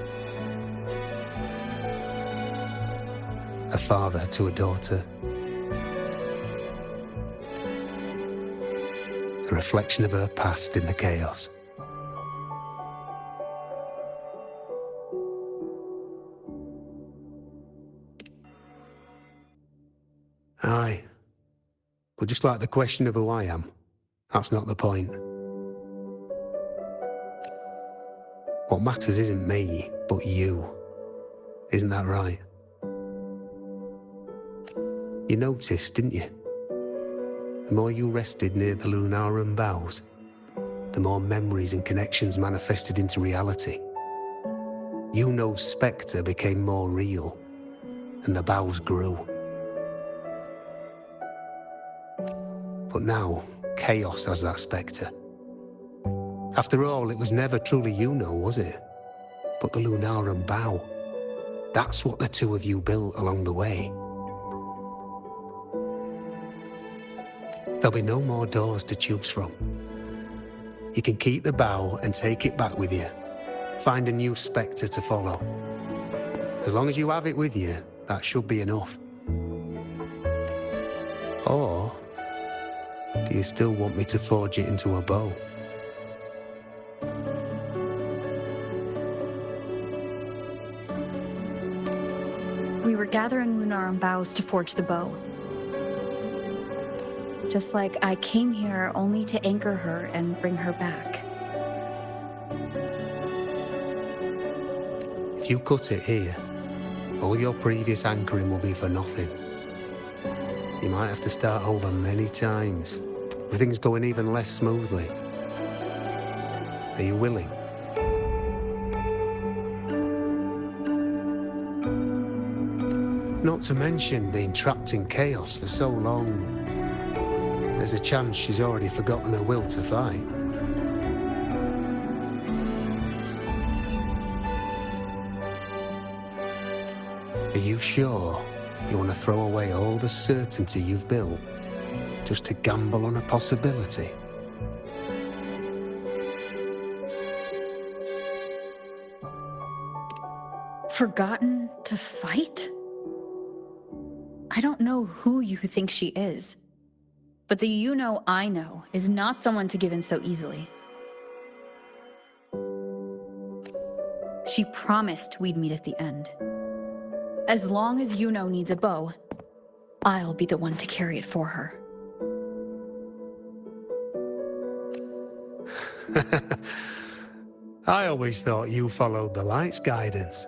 A father to a daughter. A reflection of her past in the chaos. Aye. But just like the question of who I am, that's not the point. What matters isn't me, but you. Isn't that right? You noticed, didn't you? the more you rested near the Lunarum boughs, the more memories and connections manifested into reality. Iuno's spectre became more real, and the boughs grew. But now, Chaos has that spectre. After all, it was never truly Iuno, was it? But the Lunarum bough. That's what the two of you built along the way. There'll be no more doors to choose from. You can keep the bough and take it back with you. Find a new spectre to follow. As long as you have it with you, that should be enough. Or do you still want me to forge it into a bow? We were gathering Lunarum boughs to forge the bow. Just like I came here only to anchor her and bring her back. If you cut it here, all your previous anchoring will be for nothing. You might have to start over many times, with things going even less smoothly. Are you willing? Not to mention being trapped in chaos for so long. There's a chance she's already forgotten her will to fight. Are you sure you want to throw away all the certainty you've built just to gamble on a possibility? Forgotten to fight? I don't know who you think she is, but the Iuno I know is not someone to give in so easily. She promised we'd meet at the end. As long as Iuno needs a bow, I'll be the one to carry it for her. I always thought you followed the light's guidance.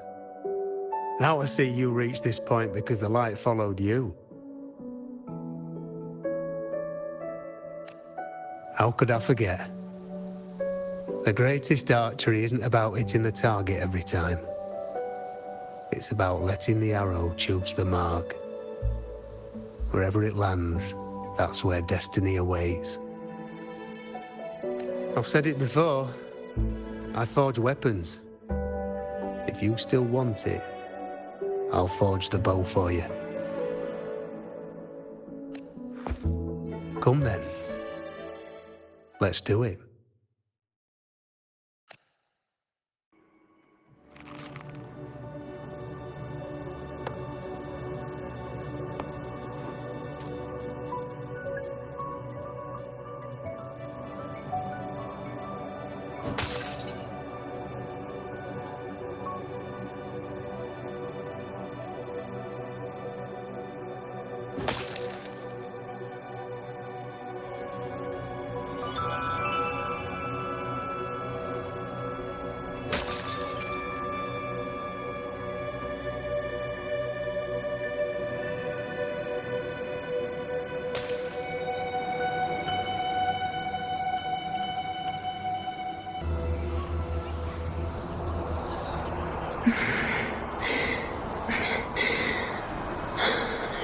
Now I see you reached this point because the light followed you. How could I forget? The greatest archery isn't about hitting the target every time. It's about letting the arrow choose the mark. Wherever it lands, that's where destiny awaits. I've said it before, I forge weapons. If you still want it, I'll forge the bow for you. Come then. Let's do it.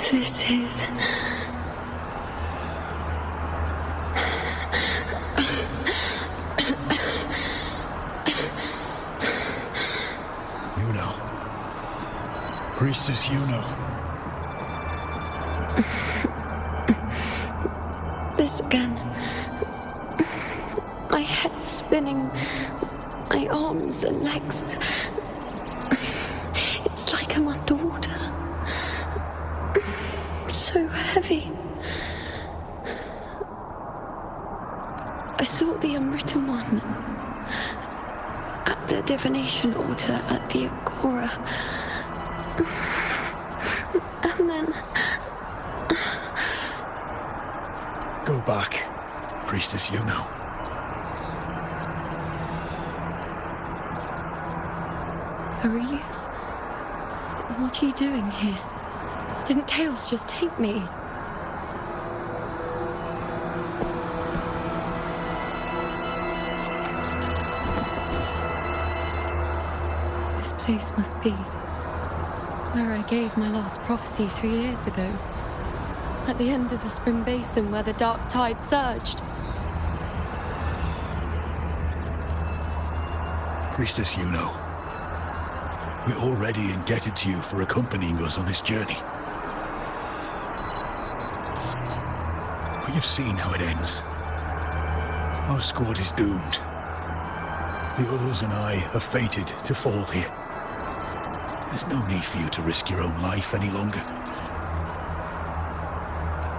This is... Iuno. Priestess Iuno. This again. My head spinning. My arms and legs. It's like I'm underwater. So heavy. I saw the unwritten one at the divination altar at the Agora. And then... Go back, Priestess Iuno. Aurelius? What are you doing here? Didn't Chaos just take me? place must be where I gave my last prophecy 3 years ago. At the end of the spring basin where the dark tide surged. Priestess Iuno, we're already indebted to you for accompanying us on this journey. But you've seen how it ends. Our squad is doomed. The others and I are fated to fall here. There's no need for you to risk your own life any longer.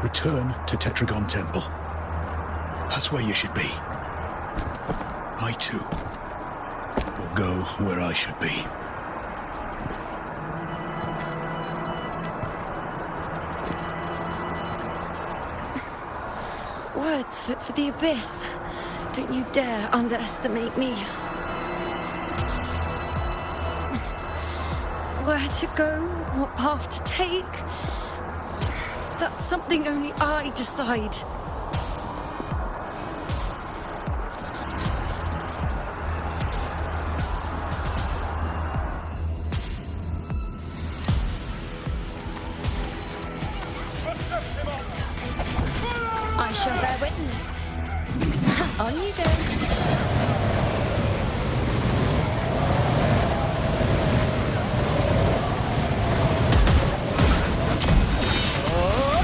Return to Tetragon Temple. That's where you should be. I too will go where I should be. Words fit for the abyss. Don't you dare underestimate me. Where to go, what path to take, that's something only I decide. I shall bear witness. On you go.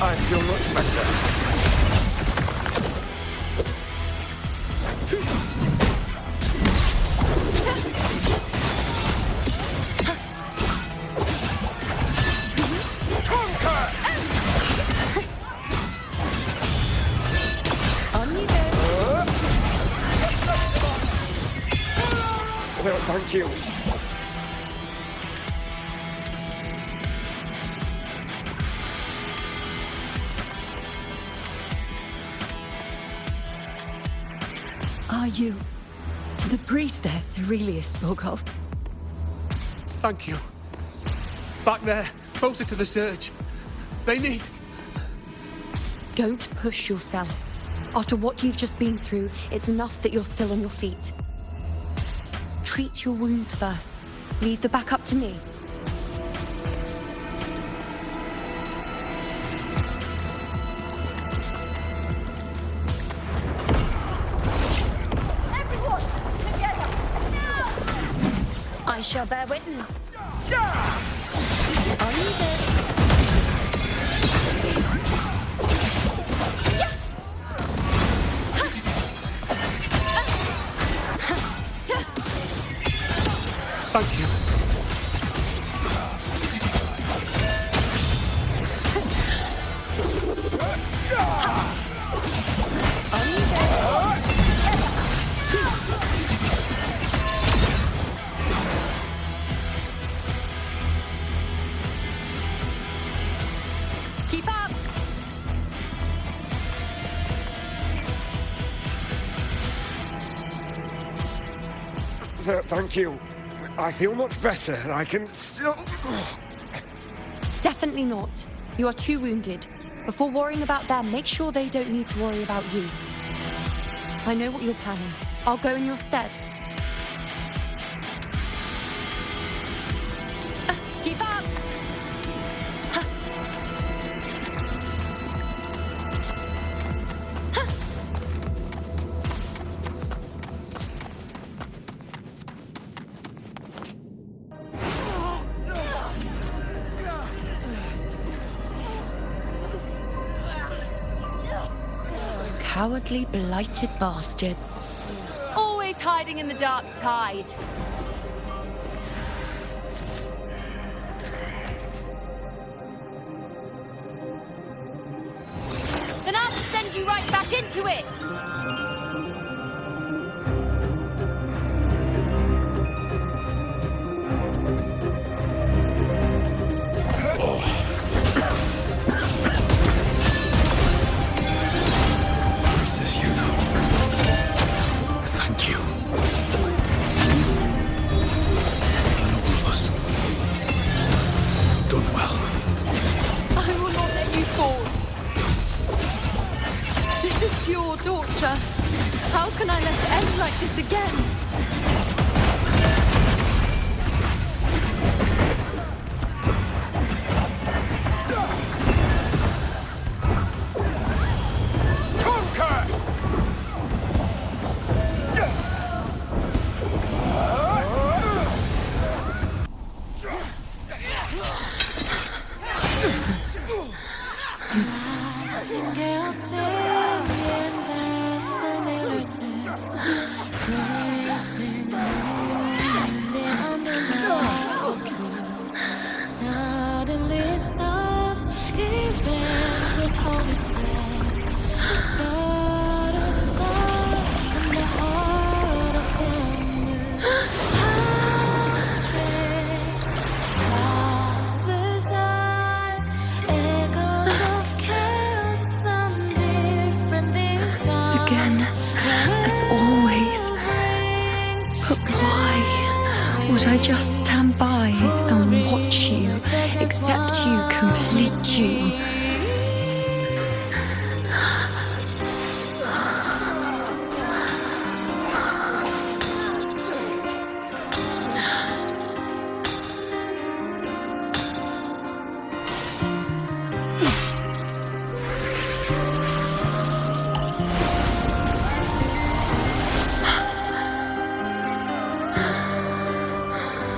I feel much better. On you go. Thank you. Are you the priestess Aurelius spoke of? Thank you. Back there, closer to the surge. They need... Don't push yourself. After what you've just been through, it's enough that you're still on your feet. Treat your wounds first. Leave the back up to me. I shall bear witness. On you go. Thank you. On you go. Keep up. Thank you. I feel much better. I can still... Definitely not. You are too wounded. Before worrying about them, make sure they don't need to worry about you. I know what you're planning. I'll go in your stead. Keep up! Cowardly, blighted bastards. Always hiding in the dark tide. Then I'll send you right back into it! Priestess Iuno, thank you. And all of us. Done well. I will not let you fall. This is pure torture. How can I let it end like this again? Nightingale singing that familiar tune, praising the moon and the undeniable truth. Suddenly stops, even with all its breath. The sawdust scar in the heart of the moon. How strange, how bizarre, echoes of chaos sound different this time. Again, as always. But why would I just stand by and watch you, accept you, complete you?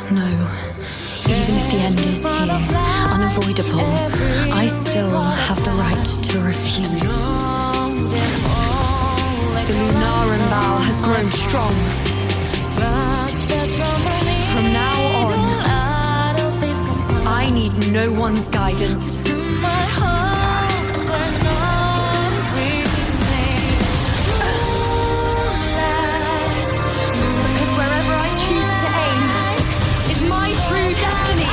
No. Even if the end is here, unavoidable, I still have the right to refuse. The Lunaran vow has grown strong. From now on, I need no one's guidance. Because wherever I choose to aim is my true destiny.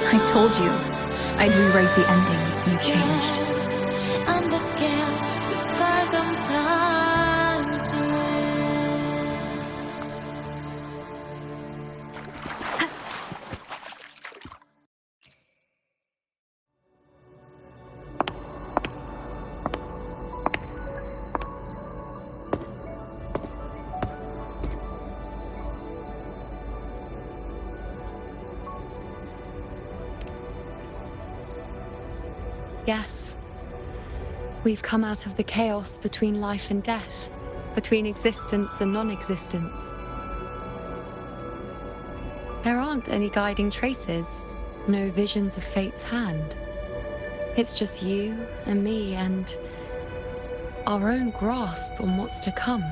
I told you I'd rewrite the ending. You changed. On the scale, the scars sometimes Yes. We've come out of the chaos between life and death, between existence and non-existence. There aren't any guiding traces, no visions of fate's hand. It's just you and me and our own grasp on what's to come.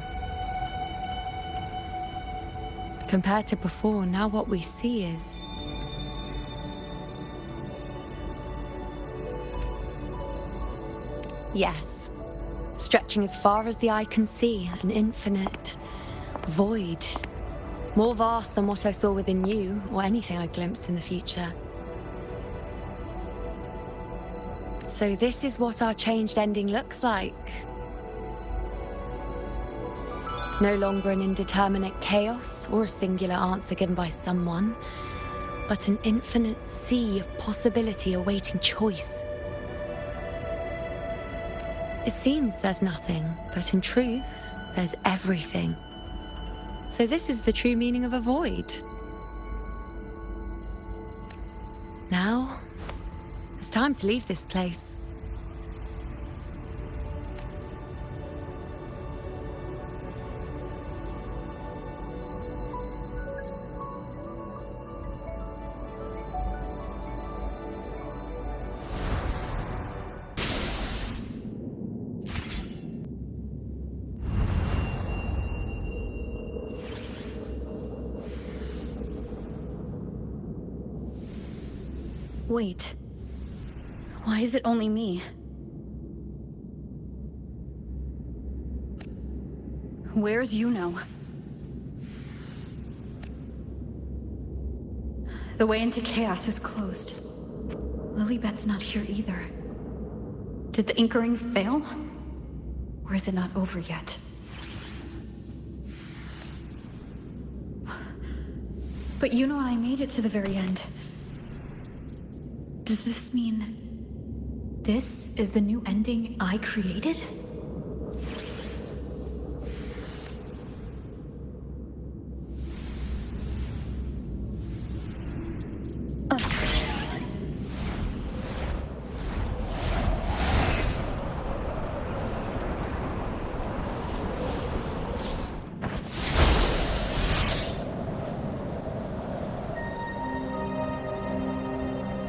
Compared to before, now what we see is yes, stretching as far as the eye can see, an infinite void. More vast than what I saw within you, or anything I glimpsed in the future. So this is what our changed ending looks like. No longer an indeterminate chaos or a singular answer given by someone, but an infinite sea of possibility awaiting choice. It seems there's nothing, but in truth, there's everything. So this is the true meaning of a void. Now, it's time to leave this place. Wait. Why is it only me? Where's Iuno? The way into chaos is closed. Lilybet's not here either. Did the Inkering fail? Or is it not over yet? But Iuno and I made it to the very end. Does this mean this is the new ending I created?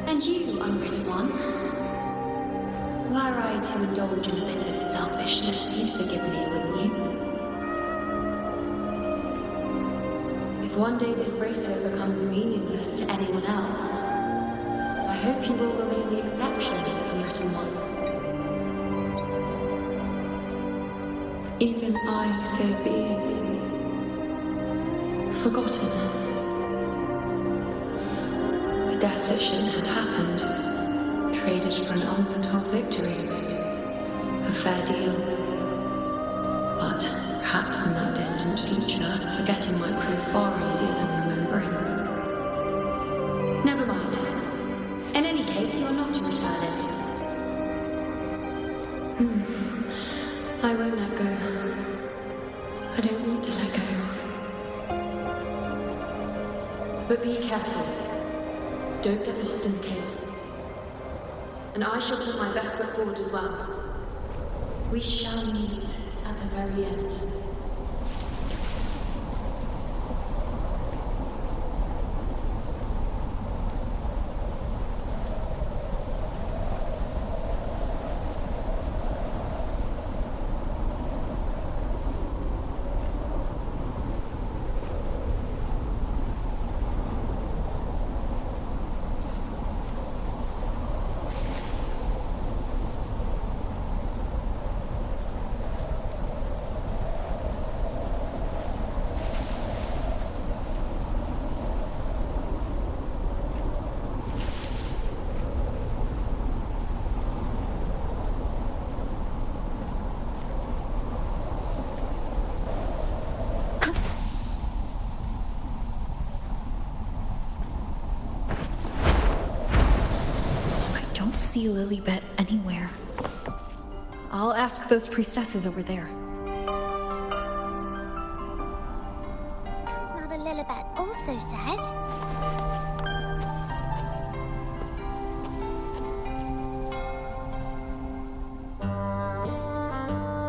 And you, unwritten one, were I to indulge in a bit of selfishness, you'd forgive me, wouldn't you? If one day this bracelet becomes meaningless to anyone else, I hope you will remain the exception, unwritten one. Even I fear being forgotten. A death that shouldn't have happened, traded for an unforetold victory. A fair deal. But perhaps in that distant future, forgetting might prove far easier than remembering. Never mind. In any case, you are not to return it. I won't let go. I don't want to let go. But be careful. Don't get lost in the chaos. And I shall put my best foot forward as well. We shall meet at the very end. See Lilybet anywhere. I'll ask those priestesses over there. Mother Lilybet also said...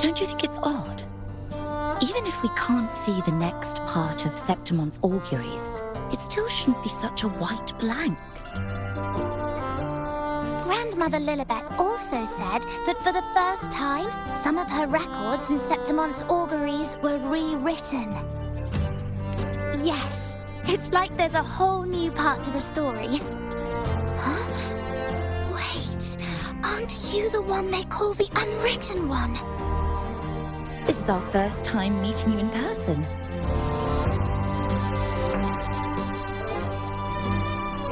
Don't you think it's odd? Even if we can't see the next part of Septimon's auguries, it still shouldn't be such a white blank. Grandmother Lilybet also said that for the first time, some of her records in Septimon's auguries were rewritten. Yes, it's like there's a whole new part to the story. Huh? Wait, aren't you the one they call the unwritten one? This is our first time meeting you in person.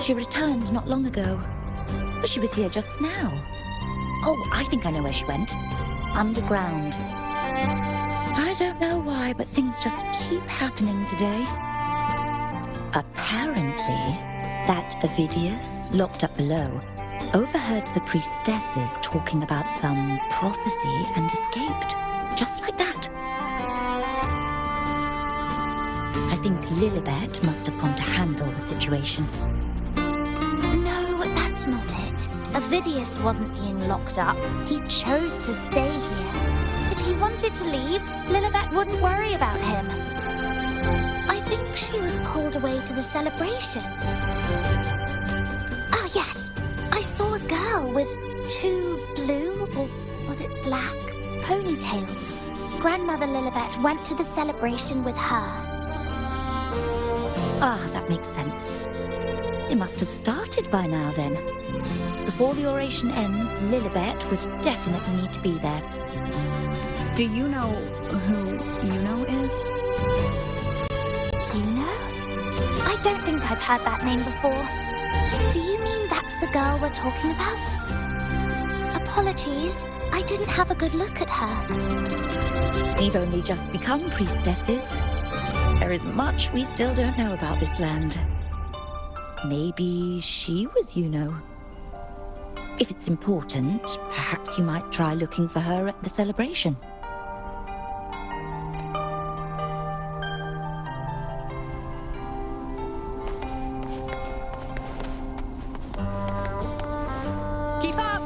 She returned not long ago. But she was here just now. Oh, I think I know where she went. Underground. I I don't know why, but things just keep happening today. Apparently, that Ovidius, locked up below, overheard the priestesses talking about some prophecy and escaped. Just like that. I think Lilibet must have gone to handle the situation. No, that's not it. Ovidius wasn't being locked up. He chose to stay here. If he wanted to leave, Lilibet wouldn't worry about him. I think she was called away to the celebration. Ah, yes. I saw a girl with 2 blue, or was it black, ponytails. Grandmother Lilibet went to the celebration with her. Ah, that makes sense. They must have started by now then. Before the oration ends, Lilibet would definitely need to be there. Do you know who Iuno is? Iuno? I don't think I've heard that name before. Do you mean that's the girl we're talking about? Apologies, I didn't have a good look at her. We've only just become priestesses. There is much we still don't know about this land. Maybe she was Iuno. If it's important, perhaps you might try looking for her at the celebration. Keep up!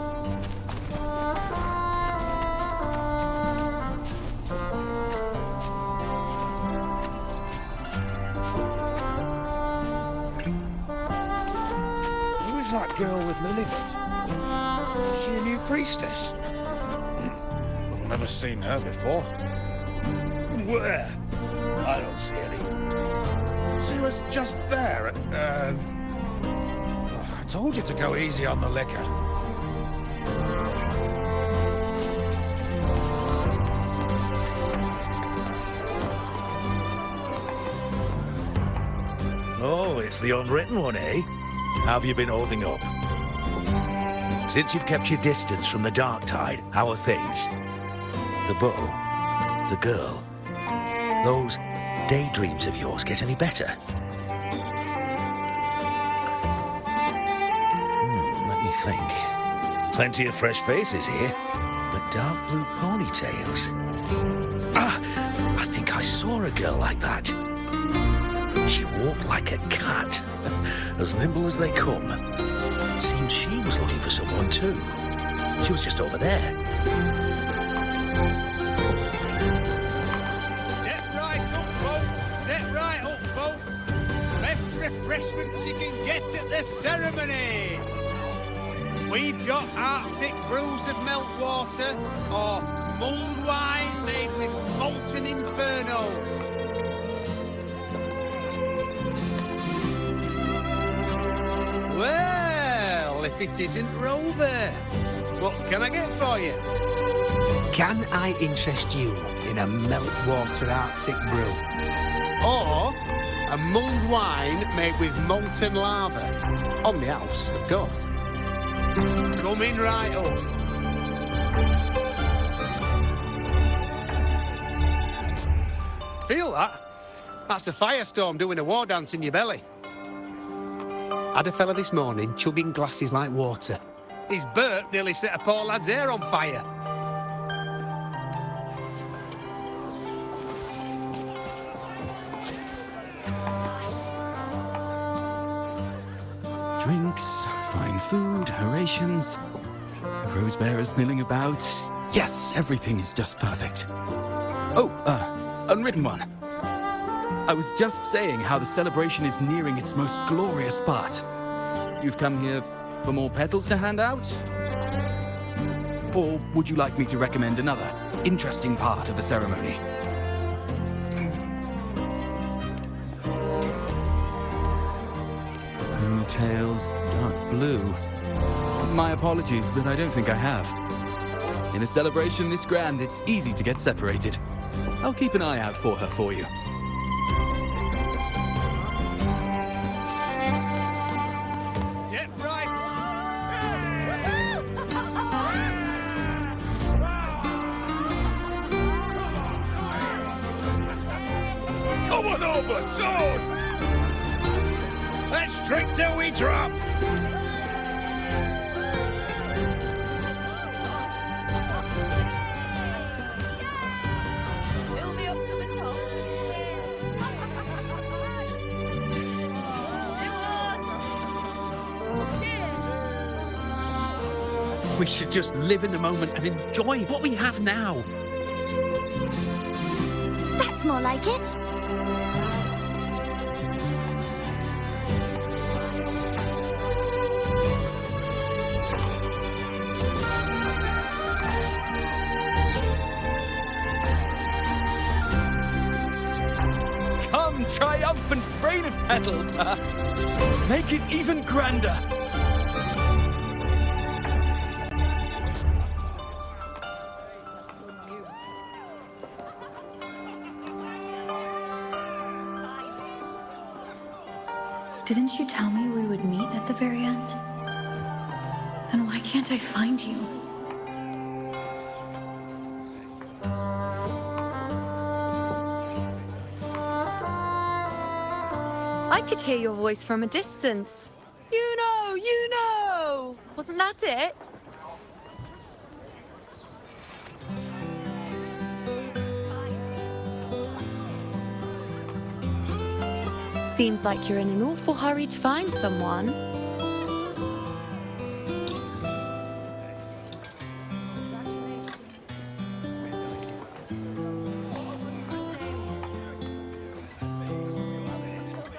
Who is that girl with Lilibet? Is she a new priestess? I've never seen her before. Where? I don't see any. She was just there at, I told you to go easy on the liquor. Oh, it's the unwritten one, eh? How have you been holding up? Since you've kept your distance from the dark tide, how are things? The bow, the girl, those daydreams of yours get any better? Let me think. Plenty of fresh faces here, but dark blue ponytails. Ah, I think I saw a girl like that. She walked like a cat, as nimble as they come. Seemed she was looking for someone too. She was just over there. Step right up, folks. Step right up, folks. Best refreshments you can get at the ceremony. We've got Arctic brews of meltwater or mulled wine made with molten infernos. Well, if it isn't Rover, what can I get for you? Can I interest you in a meltwater Arctic brew? Or a mulled wine made with molten lava? On the house, of course. Coming right up. Feel that? That's a firestorm doing a war dance in your belly. Had a fella this morning chugging glasses like water. His burp nearly set a poor lad's hair on fire. Drinks, fine food, orations, rose bearers milling about. Yes, everything is just perfect. Oh, unwritten one. I was just saying how the celebration is nearing its most glorious part. You've come here for more petals to hand out? Or would you like me to recommend another interesting part of the ceremony? Ponytails, dark blue. My apologies, but I don't think I have. In a celebration this grand, it's easy to get separated. I'll keep an eye out for her for you. Step right. one over, toast! Let's drink till we drop! We should just live in the moment and enjoy what we have now. That's more like it. Come, triumphant freight of petals. Make it even grander. Didn't you tell me we would meet at the very end? Then why can't I find you? I could hear your voice from a distance. Iuno! Wasn't that it? Seems like you're in an awful hurry to find someone.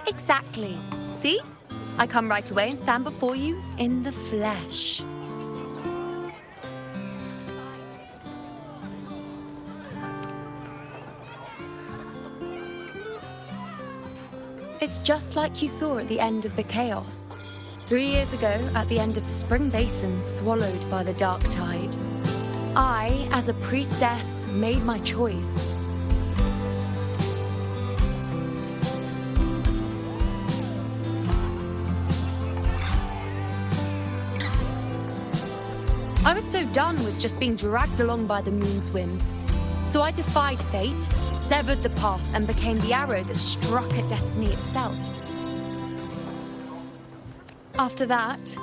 Exactly. See? I come right away and stand before you in the flesh. It's just like you saw at the end of the chaos. 3 years ago, at the end of the spring basin swallowed by the dark tide, I, as a priestess, made my choice. I was so done with just being dragged along by the moon's whims. So I defied fate, severed the path, and became the arrow that struck at destiny itself. After that,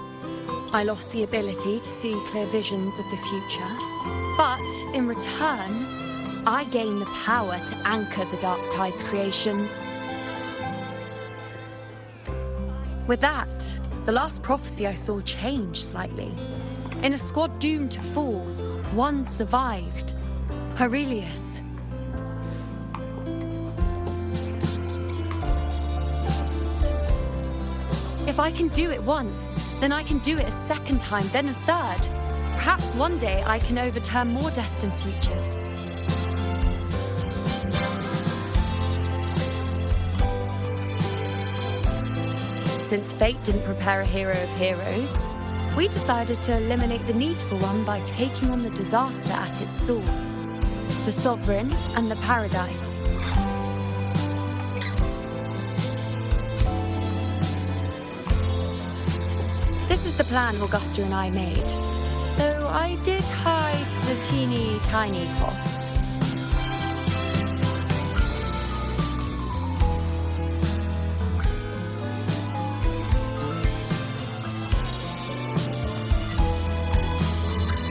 I lost the ability to see clear visions of the future. But in return, I gained the power to anchor the Dark Tide's creations. With that, the last prophecy I saw changed slightly. In a squad doomed to fall, one survived. Aurelius. If I can do it once, then I can do it a second time, then a third. Perhaps one day I can overturn more destined futures. Since fate didn't prepare a hero of heroes, we decided to eliminate the need for one by taking on the disaster at its source. The Sovereign and the Paradise. This is the plan Augusta and I made, though I did hide the teeny tiny cost.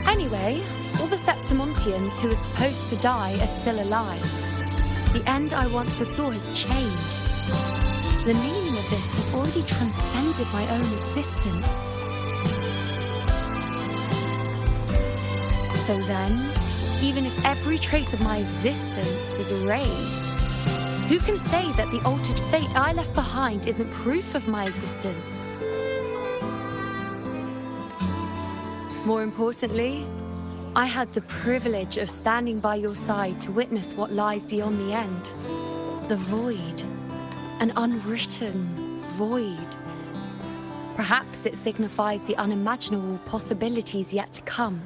Anyway, all the Septimontians who were supposed to die are still alive. The end I once foresaw has changed. The meaning of this has already transcended my own existence. So then, even if every trace of my existence was erased, who can say that the altered fate I left behind isn't proof of my existence? More importantly, I had the privilege of standing by your side to witness what lies beyond the end. The void. An unwritten void. Perhaps it signifies the unimaginable possibilities yet to come.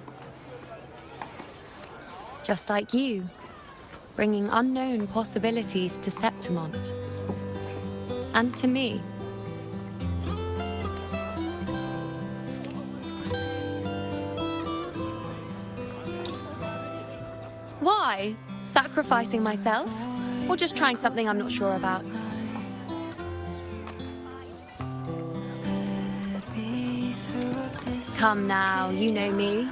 Just like you, bringing unknown possibilities to Septimont. And to me. Why? Sacrificing myself? or just trying something I'm not sure about. Come now, you know me.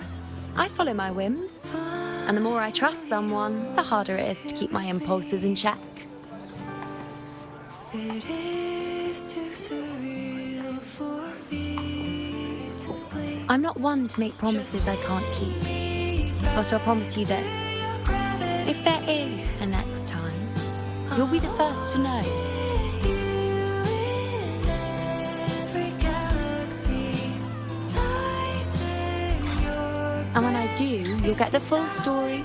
I follow my whims. And the more I trust someone, the harder it is to keep my impulses in check. It is too surreal for me to play. I'm not one to make promises I can't keep. But I'll promise you this. If there is a next time, you'll be the first to know. And when I do, you'll get the full story,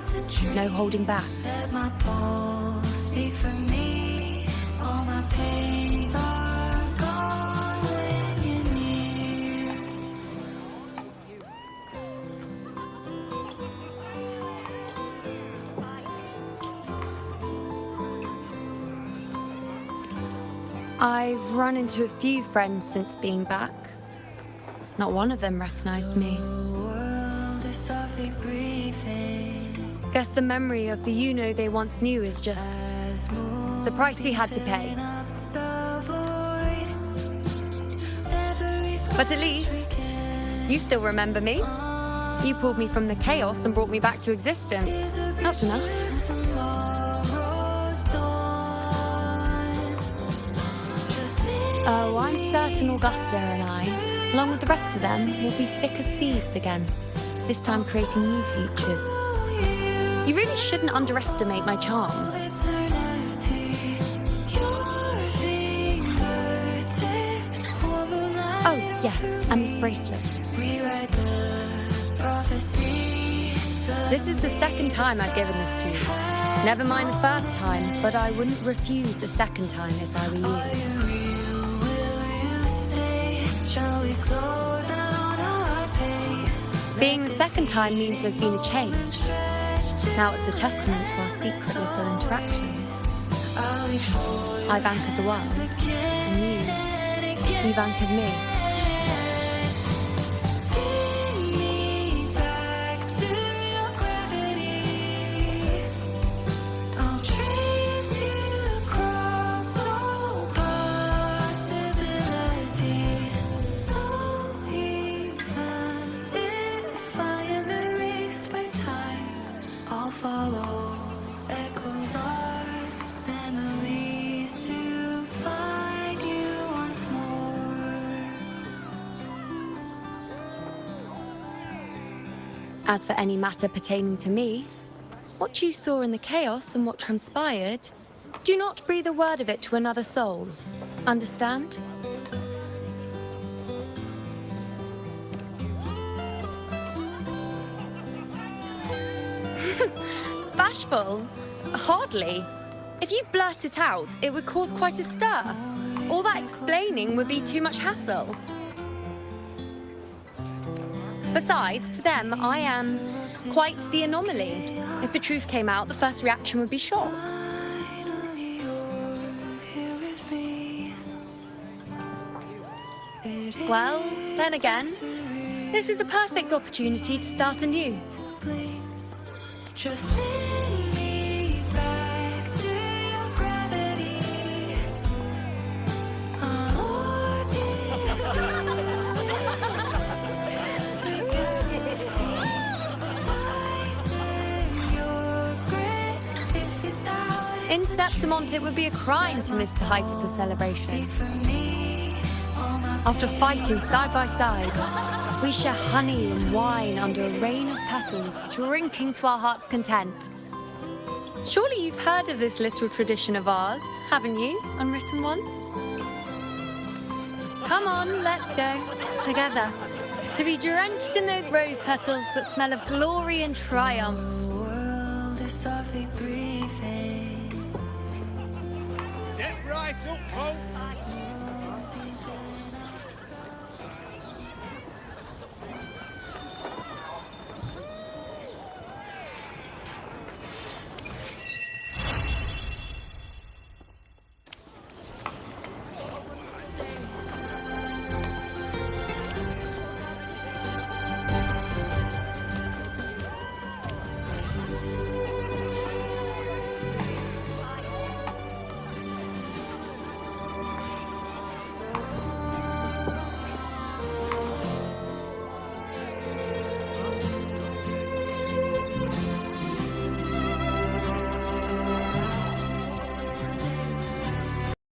no holding back. Let my pulse speak for me. All my pains are gone when you're near. I've run into a few friends since being back. Not one of them recognized me. Guess the memory of the Iuno they once knew is just the price we had to pay. But at least, you still remember me. You pulled me from the chaos and brought me back to existence. That's enough. Oh, I'm certain Augusta and I, along with the rest of them, will be thick as thieves again. This time creating new futures. You really shouldn't underestimate my charm. Oh, yes, and this bracelet. This is the second time I've given this to you. Never mind the first time, but I wouldn't refuse a second time if I were you. Shall we slow down our pace? Being the second time means there's been a change. Now it's a testament to our secret little interactions. I've anchored the world, and you've anchored me. Follow echoes of memories to find you once more. As for any matter pertaining to me, what you saw in the chaos and what transpired, do not breathe a word of it to another soul. Understand? Bashful? Hardly. If you blurt it out, it would cause quite a stir. All that explaining would be too much hassle. Besides, to them, I am quite the anomaly. If the truth came out, the first reaction would be shock. Well, then again, this is a perfect opportunity to start anew. Just spin me back to your gravity. In Septimont, it would be a crime to miss the height of the celebration. After fighting side by side, we share honey and wine under a rain of petals, drinking to our heart's content. Surely you've heard of this little tradition of ours, haven't you, unwritten one? Come on, let's go, together, to be drenched in those rose petals that smell of glory and triumph. The world is softly breathing. Step right up, folks.